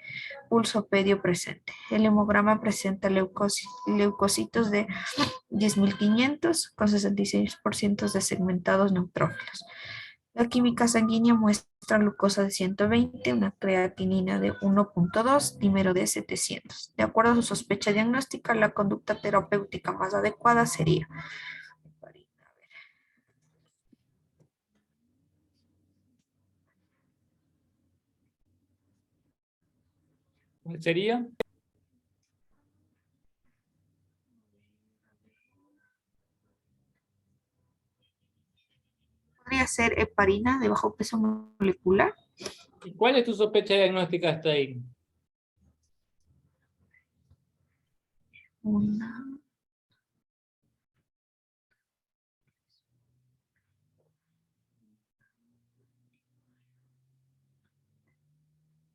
pulso pedio presente. El hemograma presenta leucocitos de 10.500 con 66% de segmentados neutrófilos. La química sanguínea muestra glucosa de 120, una creatinina de 1.2, dímero de 700. De acuerdo a su sospecha diagnóstica, la conducta terapéutica más adecuada sería: ¿Cuál sería? podría ser heparina de bajo peso molecular. ¿Y cuál es tu sospecha diagnóstica hasta ahí? Una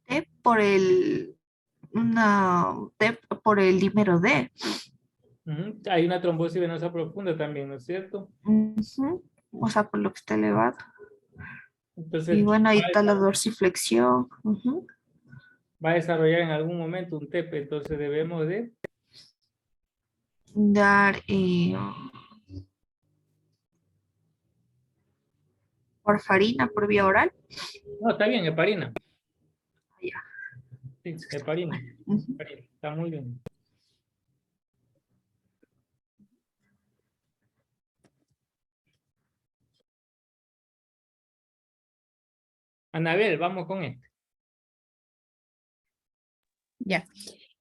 T por por el dímero D. Ujú. Hay una trombosis venosa profunda también, ¿no es cierto? Ujú. O sea, por lo que está elevado. Entonces, Y bueno, ahí está la dorsiflexión. Ujú. va a desarrollar en algún momento un TEP, entonces debemos de... Dar warfarina por vía oral. No, está bien, heparina. Ya. Sí, heparina. Ujú. Heparina, está muy bien. Anabel, vamos con esto. Ya.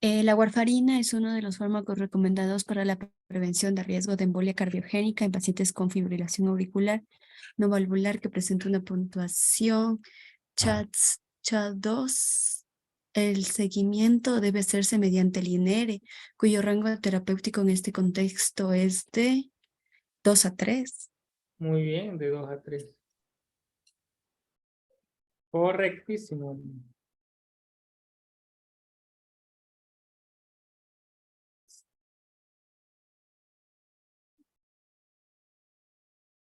La warfarina es uno de los fármacos recomendados para la prevención de riesgo de embolia cardiogénica en pacientes con fibrilación auricular no valvular que presenta una puntuación CHA2. El seguimiento debe hacerse mediante el INR, cuyo rango terapéutico en este contexto es de 2 a 3. Muy bien, de 2 a 3. Correctísimo.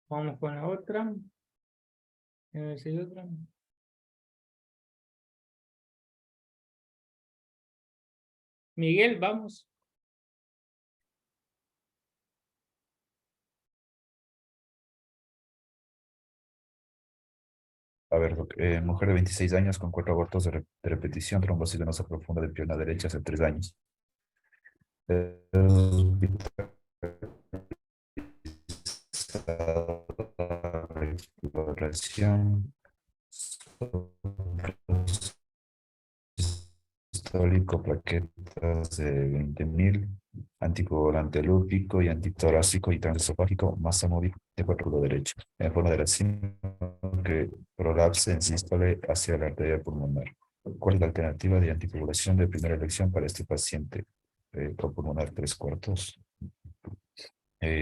Vamos con la otra. A ver si hay otra. Miguel, vamos. A ver, mujer de 26 años con 4 abortos de repetición, trombosis venosa profunda de pierna derecha hace 3 años. Exploración histórico, plaquetas de 20.000, anticoagulante lúpico y antitorácico y transesofágico, masa móvil de cuadrúpedo derecho, en forma de racimo que prolapse en sístole hacia la arteria pulmonar. ¿Cuál es la alternativa de anticoagulación de primera elección para este paciente con pulmonar 3/4?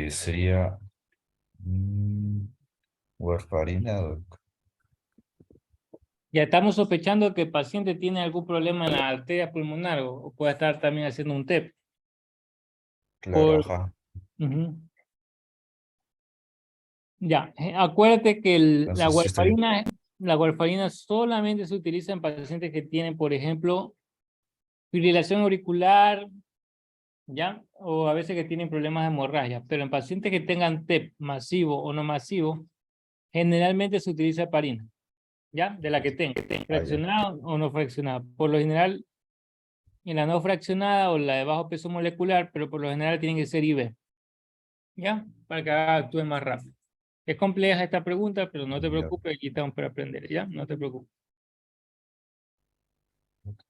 Sería warfarina. Ya estamos sospechando que el paciente tiene algún problema en la arteria pulmonar o puede estar también haciendo un TEP. Claro, ajá. Ujú. Ya, acuérdate que la Entonces, sí estoy. warfarina solamente se utiliza en pacientes que tienen, por ejemplo, fibrilación auricular, ¿ya? O a veces que tienen problemas de hemorragia, pero en pacientes que tengan TEP masivo o no masivo, generalmente se utiliza heparina. ¿ya? De la que tenga, ya. fraccionada o no fraccionada. Por lo general, en la no fraccionada o la de bajo peso molecular, pero por lo general tienen que ser IB, ¿ya? Para que actúe más rápido. Es compleja esta pregunta, pero no te Ya. preocupes, aquí estamos para aprender, ¿ya? No te preocupes. Ok.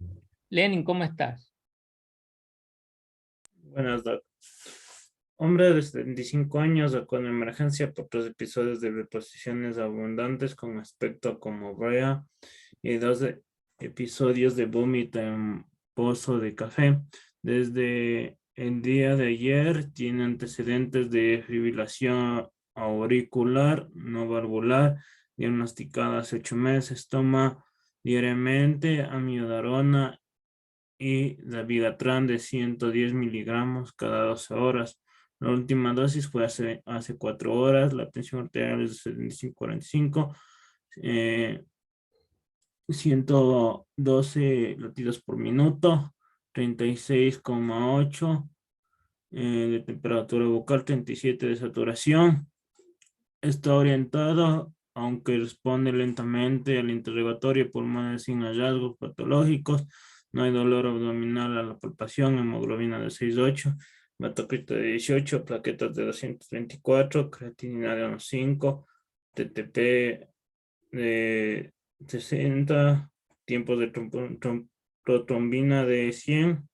Lenin, ¿cómo estás? Buenas tardes. Hombre de 75 años con emergencia por 3 episodios de reposiciones abundantes con aspecto como brea y 2 episodios de vómito en pozo de café. Desde el día de ayer tiene antecedentes de fibrilación auricular no valvular, diagnosticada hace 8 meses. Toma diariamente amiodarona y dabigatran de 110 miligramos cada 12 horas. La última dosis fue hace 4 horas. La tensión arterial es de 75-45, 112 latidos por minuto, 36,8 de temperatura bucal, 37 de saturación. Está orientado, aunque responde lentamente al interrogatorio, pulmones sin hallazgos patológicos. No hay dolor abdominal a la palpación, hemoglobina de 6,8, hematocrito de 18, plaquetas de 224, creatinina de 1,5, TTP de 60, tiempos de protrombina de 100.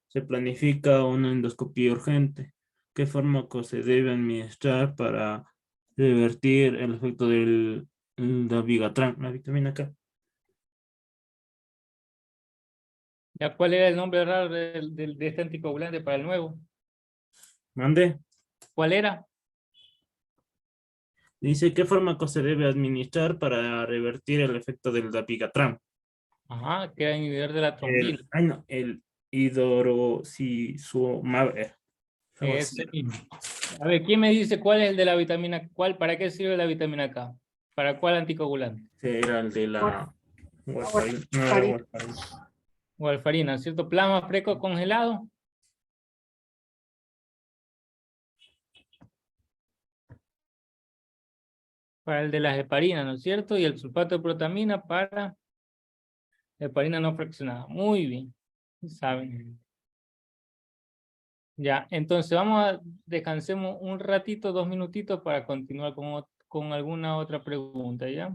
Se planifica una endoscopia urgente. ¿Qué fármaco se debe administrar para revertir el efecto del dabigatran, la vitamina K? ¿Ya cuál era el nombre raro de este anticoagulante para el nuevo? Mande. ¿Cuál era? Dice, ¿qué fármaco se debe administrar para revertir el efecto del dabigatran? Ajá, que era inhibidor de la trombina. El hidroxizumab. Algo así. Ese mismo. A ver, ¿quién me dice cuál es el de la vitamina? ¿Para qué sirve la vitamina K? ¿Para cuál anticoagulante? Ese era el de la warfarina. No era Warfarina. warfarina. Warfarina, ¿cierto? Plasma fresco congelado. Para el de las heparinas, ¿no es cierto? Y el sulfato de protamina para heparina no fraccionada. Muy bien. Saben. Ya, entonces descansemos un ratito, 2 minutitos para continuar con alguna otra pregunta, ¿ya?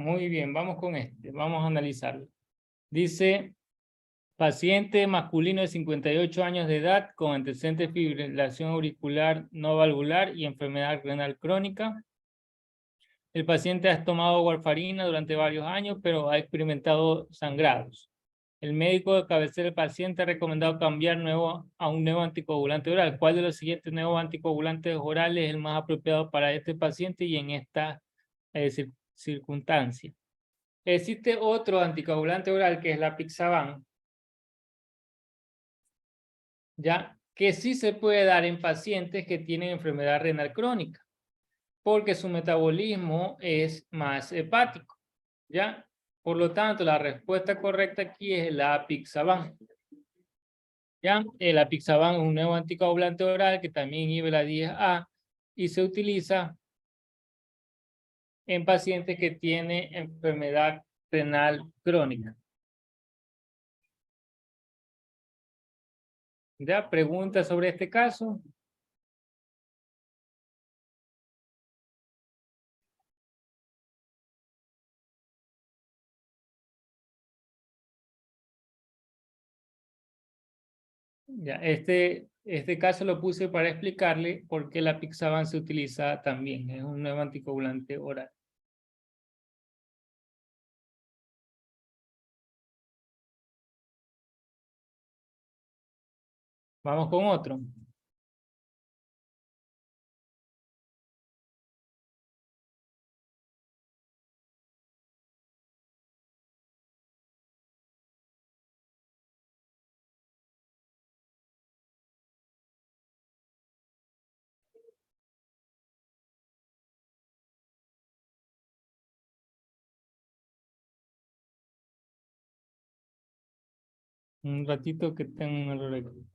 Muy bien, vamos con este. Vamos a analizarlo. Dice, paciente masculino de 58 años de edad con antecedentes de fibrilación auricular no valvular y enfermedad renal crónica. El paciente ha tomado warfarina durante varios años, pero ha experimentado sangrados. El médico de cabecera del paciente ha recomendado cambiar a un nuevo anticoagulante oral. ¿Cuál de los siguientes nuevos anticoagulantes orales es el más apropiado para este paciente y en esta circunstancia? Existe otro anticoagulante oral que es la Apixaban, ya que sí se puede dar en pacientes que tienen enfermedad renal crónica, porque su metabolismo es más hepático, ¿ya? Por lo tanto, la respuesta correcta aquí es la Apixaban. ¿Ya? El Apixaban es un nuevo anticoagulante oral que también inhibe la 10A y se utiliza en pacientes que tienen enfermedad renal crónica. ¿Ya? ¿Preguntas sobre este caso? Ya, este caso lo puse para explicarle por qué la Apixaban se utiliza también. Es un nuevo anticoagulante oral. Vamos con otro. Un ratito que tengo un error aquí.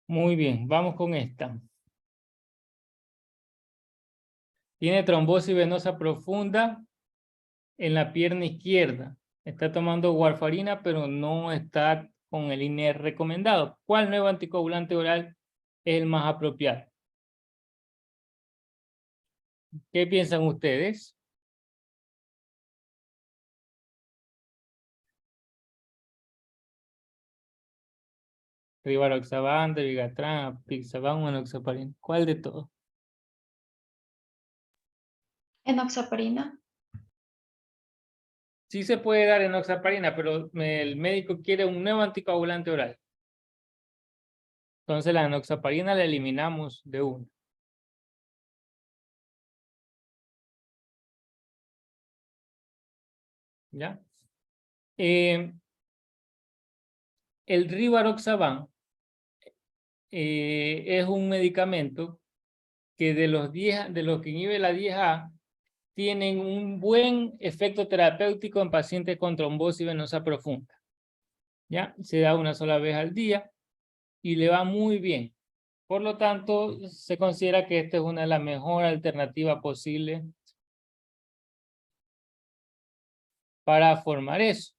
Muy bien, vamos con esta. Tiene trombosis venosa profunda en la pierna izquierda. Está tomando warfarina, pero no está con el INR recomendado. ¿Cuál nuevo anticoagulante oral es el más apropiado? ¿Qué piensan ustedes? Rivaroxaban, Dabigatran, Apixaban o enoxaparina. ¿Cuál de todos? Enoxaparina. Sí se puede dar enoxaparina, pero el médico quiere un nuevo anticoagulante oral. Entonces la enoxaparina la eliminamos de una. ¿Ya? El Rivaroxaban es un medicamento que de los que inhibe la 10A tienen un buen efecto terapéutico en pacientes con trombosis venosa profunda. ¿Ya? Se da una sola vez al día y le va muy bien. Por lo tanto, se considera que esta es una de las mejores alternativas posibles para formar eso.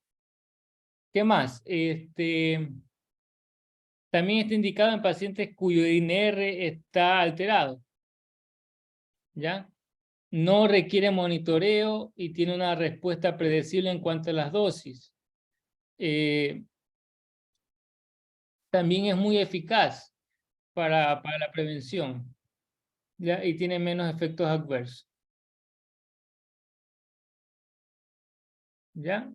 ¿Qué más? También está indicado en pacientes cuyo INR está alterado. ¿Ya? No requiere monitoreo y tiene una respuesta predecible en cuanto a las dosis. También es muy eficaz para la prevención, ¿ya? Y tiene menos efectos adversos. ¿Ya?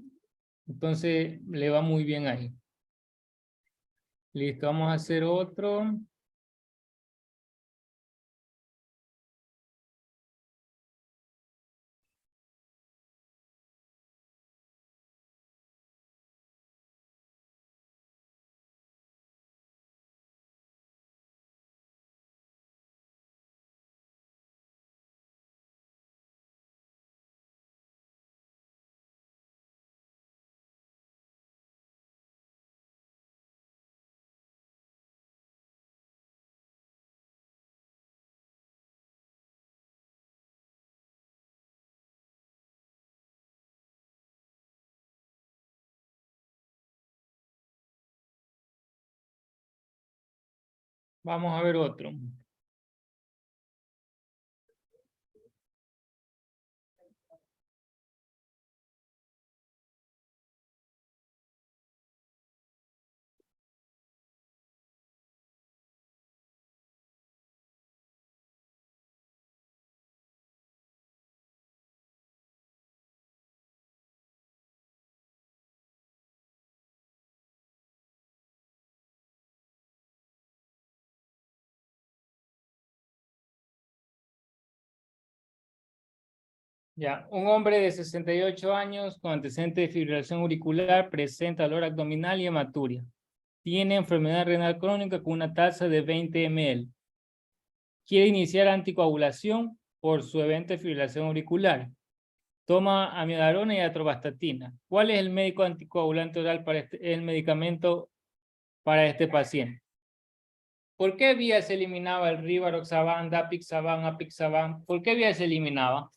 Entonces le va muy bien ahí. Listo, vamos a hacer otro. Vamos a ver otro. Ya, un hombre de 68 años con antecedente de fibrilación auricular presenta dolor abdominal y hematuria. Tiene enfermedad renal crónica con una tasa de 20 ml. Quiere iniciar anticoagulación por su evento de fibrilación auricular. Toma amiodarona y atorvastatina. ¿Cuál es el médico anticoagulante oral para el medicamento para este paciente? ¿Por qué vía se eliminaba el Rivaroxaban, Dapixaban, Apixaban? ¿Por qué vía se eliminaba?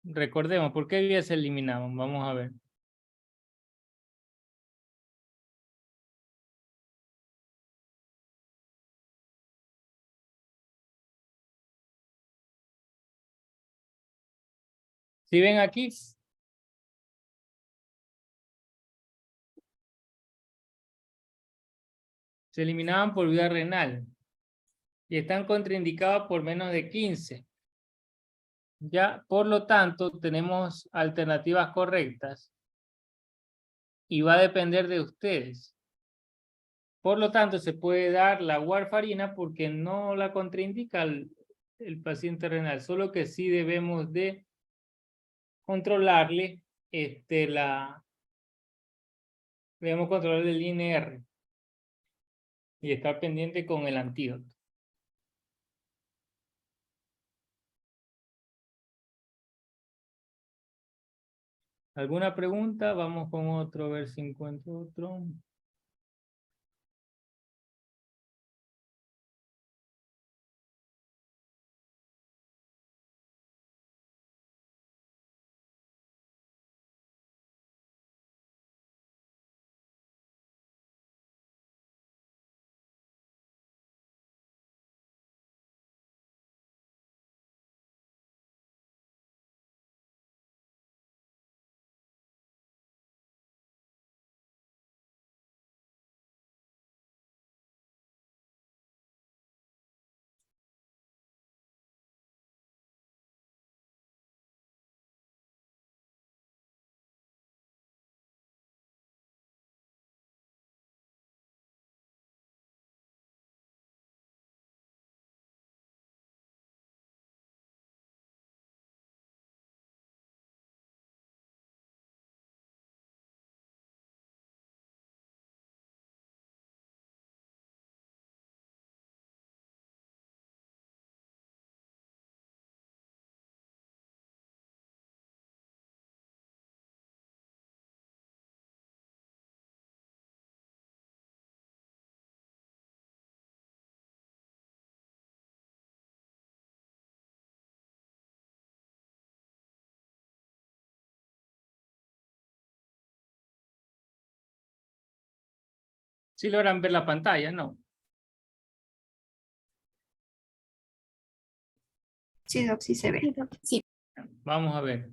Recordemos, ¿por qué vías se eliminaban? Vamos a ver. ¿Sí ven aquí? Se eliminaban por vía renal. Y están contraindicados por menos de 15. Ya, por lo tanto, tenemos alternativas correctas. Y va a depender de ustedes. Por lo tanto, se puede dar la warfarina porque no la contraindica el paciente renal, solo que sí debemos de controlarle debemos controlar el INR y estar pendiente con el antídoto. ¿Alguna pregunta? Vamos con otro, a ver si encuentro otro. ¿Sí logran ver la pantalla? No. Sí, Doc, sí se ve. Sí. Vamos a ver.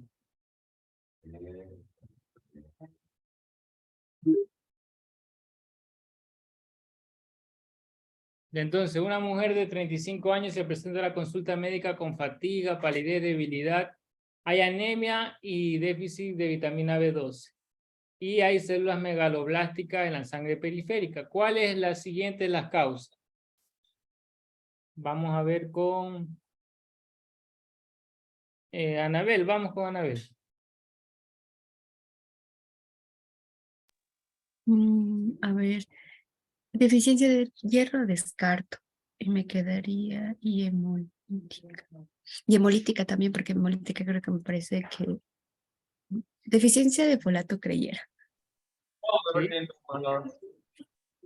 Entonces, una mujer de 35 años se presenta a la consulta médica con fatiga, palidez, debilidad. Hay anemia y déficit de vitamina B12. Y hay células megaloblásticas en la sangre periférica. ¿Cuál es la siguiente de las causas? Vamos a ver con Anabel. Vamos con Anabel. A ver, deficiencia de hierro descarto y me quedaría y hemolítica. Y hemolítica también, porque hemolítica creo que me parece que deficiencia de folato creyera. ¿Sí?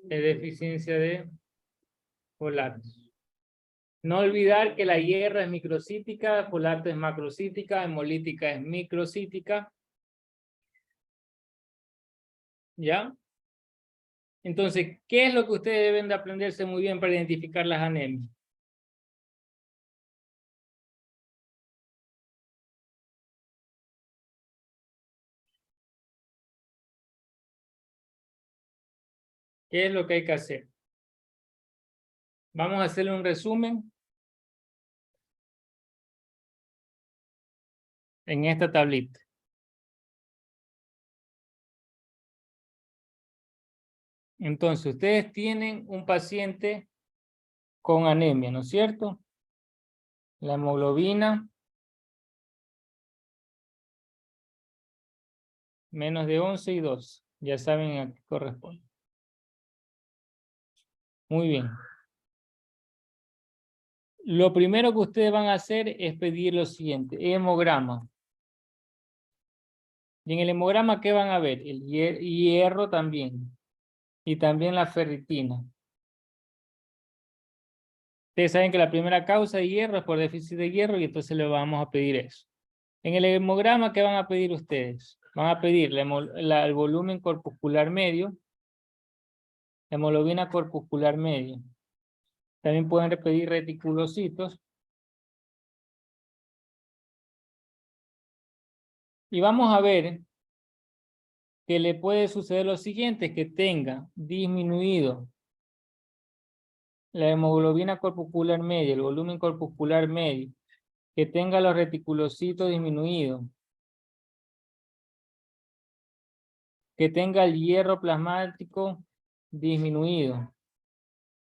Es deficiencia de folatos. No olvidar que la hierro es microcítica, folato es macrocítica, hemolítica es microcítica. ¿Ya? Entonces, ¿qué es lo que ustedes deben de aprenderse muy bien para identificar las anemias? ¿Qué es lo que hay que hacer? Vamos a hacerle un resumen en esta tablita. Entonces, ustedes tienen un paciente con anemia, ¿no es cierto? La hemoglobina menos de 11 y 12. Ya saben a qué corresponde. Muy bien. Lo primero que ustedes van a hacer es pedir lo siguiente, hemograma. Y en el hemograma, ¿qué van a ver? El hierro también. Y también la ferritina. Ustedes saben que la primera causa de hierro es por déficit de hierro y entonces le vamos a pedir eso. En el hemograma, ¿qué van a pedir ustedes? Van a pedir el volumen corpuscular medio, hemoglobina corpuscular medio. También pueden pedir reticulocitos. Y vamos a ver que le puede suceder lo siguiente, que tenga disminuido la hemoglobina corpuscular media, el volumen corpuscular medio, que tenga los reticulocitos disminuidos, que tenga el hierro plasmático disminuido,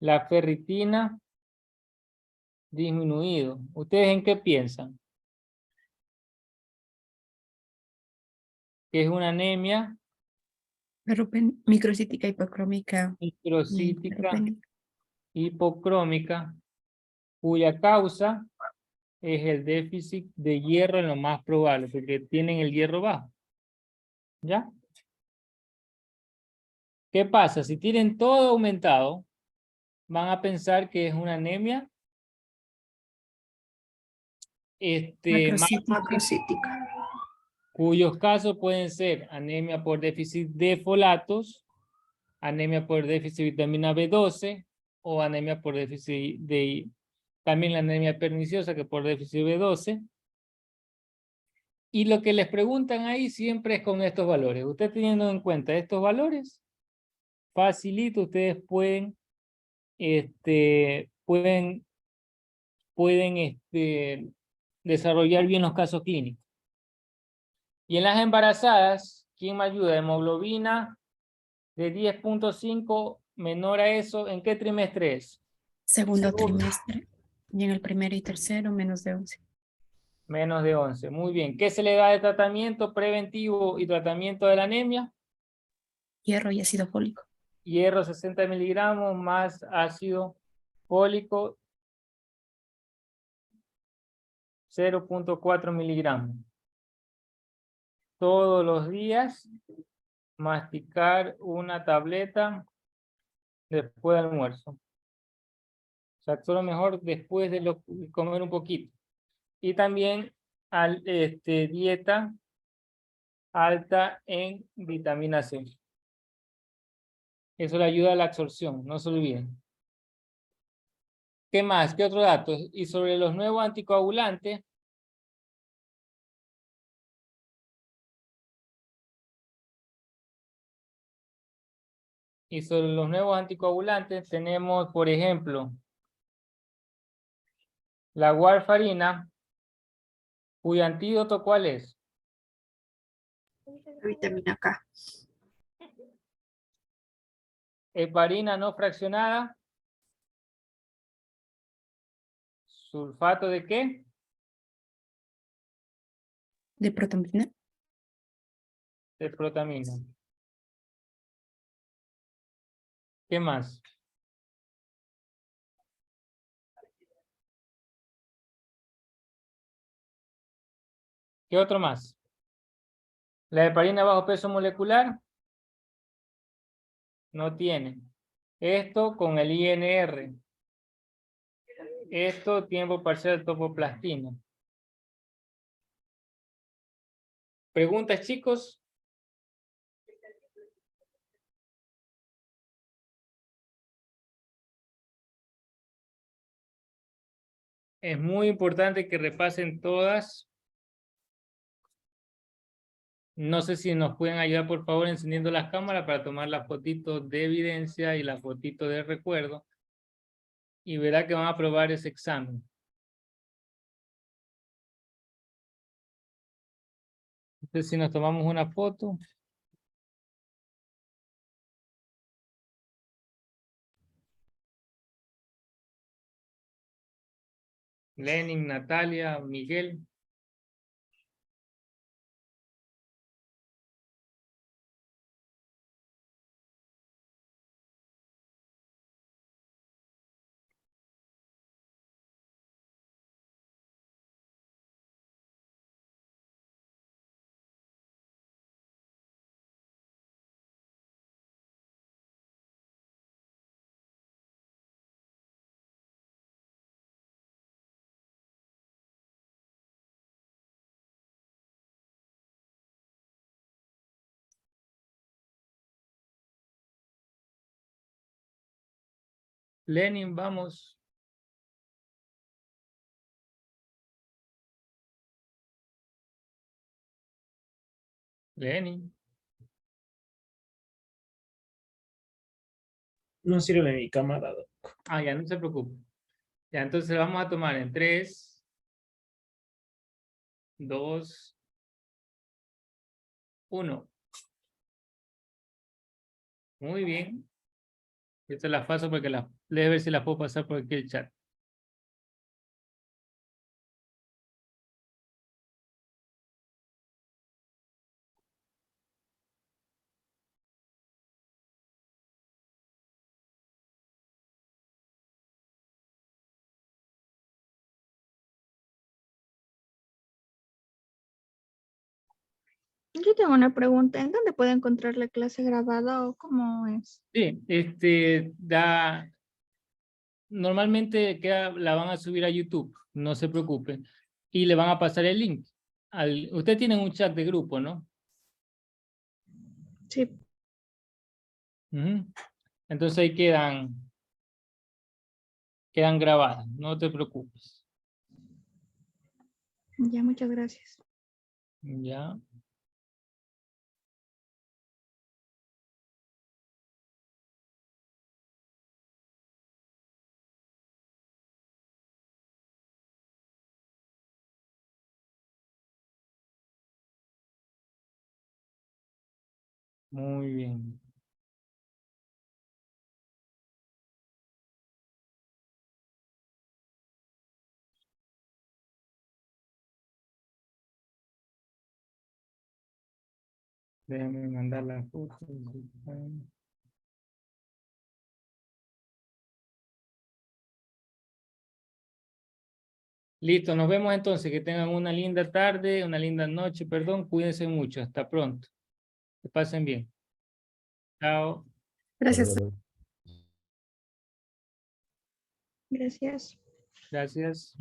la ferritina disminuido. ¿Ustedes en qué piensan? Que es una anemia Microcítica hipocrómica. microcítica hipocrómica, cuya causa es el déficit de hierro en lo más probable, porque tienen el hierro bajo. ¿Ya? ¿Qué pasa? Si tienen todo aumentado, van a pensar que es una anemia Macrocítica. cuyos casos pueden ser anemia por déficit de folatos, anemia por déficit de vitamina B12 o anemia por déficit de, también la anemia perniciosa que por déficit de B12. Y lo que les preguntan ahí siempre es con estos valores. Usted teniendo en cuenta estos valores, facilito, ustedes pueden desarrollar bien los casos clínicos. Y en las embarazadas, ¿quién me ayuda? Hemoglobina de 10.5 menor a eso, ¿en qué trimestre es? Segundo trimestre. Y en el primero y tercero, menos de 11. Menos de 11. Muy bien. ¿Qué se le da de tratamiento preventivo y tratamiento de la anemia? Hierro y ácido fólico. Hierro 60 miligramos más ácido fólico 0.4 miligramos. Todos los días masticar una tableta después del almuerzo. O sea, solo mejor después de comer un poquito. Y también dieta alta en vitamina C. Eso le ayuda a la absorción, no se olviden. ¿Qué más? ¿Qué otro dato? Y sobre los nuevos anticoagulantes, tenemos, por ejemplo, la warfarina, cuyo antídoto, ¿cuál es? Vitamina K. Heparina no fraccionada. ¿Sulfato de qué? De protamina. De protamina. ¿Qué más? ¿Qué otro más? La heparina bajo peso molecular no tiene. Esto con el INR. Esto tiempo parcial topoplastina. ¿Preguntas, chicos? Es muy importante que repasen todas. No sé si nos pueden ayudar, por favor, encendiendo las cámaras para tomar las fotitos de evidencia y la fotito de recuerdo. Y verá que van a aprobar ese examen. Entonces, si nos tomamos una foto. Lenin, Natalia, Miguel. Lenin, vamos. Lenin. No sirve mi cámara. Ah, ya, no se preocupe. Ya, entonces vamos a tomar en 3, 2, 1. Muy bien. Esta las paso porque las... Déjame ver si las puedo pasar por aquí el chat. Yo tengo una pregunta. ¿En dónde puedo encontrar la clase grabada o cómo es? Sí, normalmente la van a subir a YouTube, no se preocupen. Y le van a pasar el link. Usted tiene un chat de grupo, ¿no? Sí, Ujú. Entonces ahí quedan grabadas, no te preocupes. ya, muchas gracias. Ya. Muy bien. Déjame mandar la foto. Listo, nos vemos entonces. Que tengan una linda tarde, una linda noche, perdón. Cuídense mucho. Hasta pronto. Que pasen bien. Chao. Gracias. Gracias. Gracias.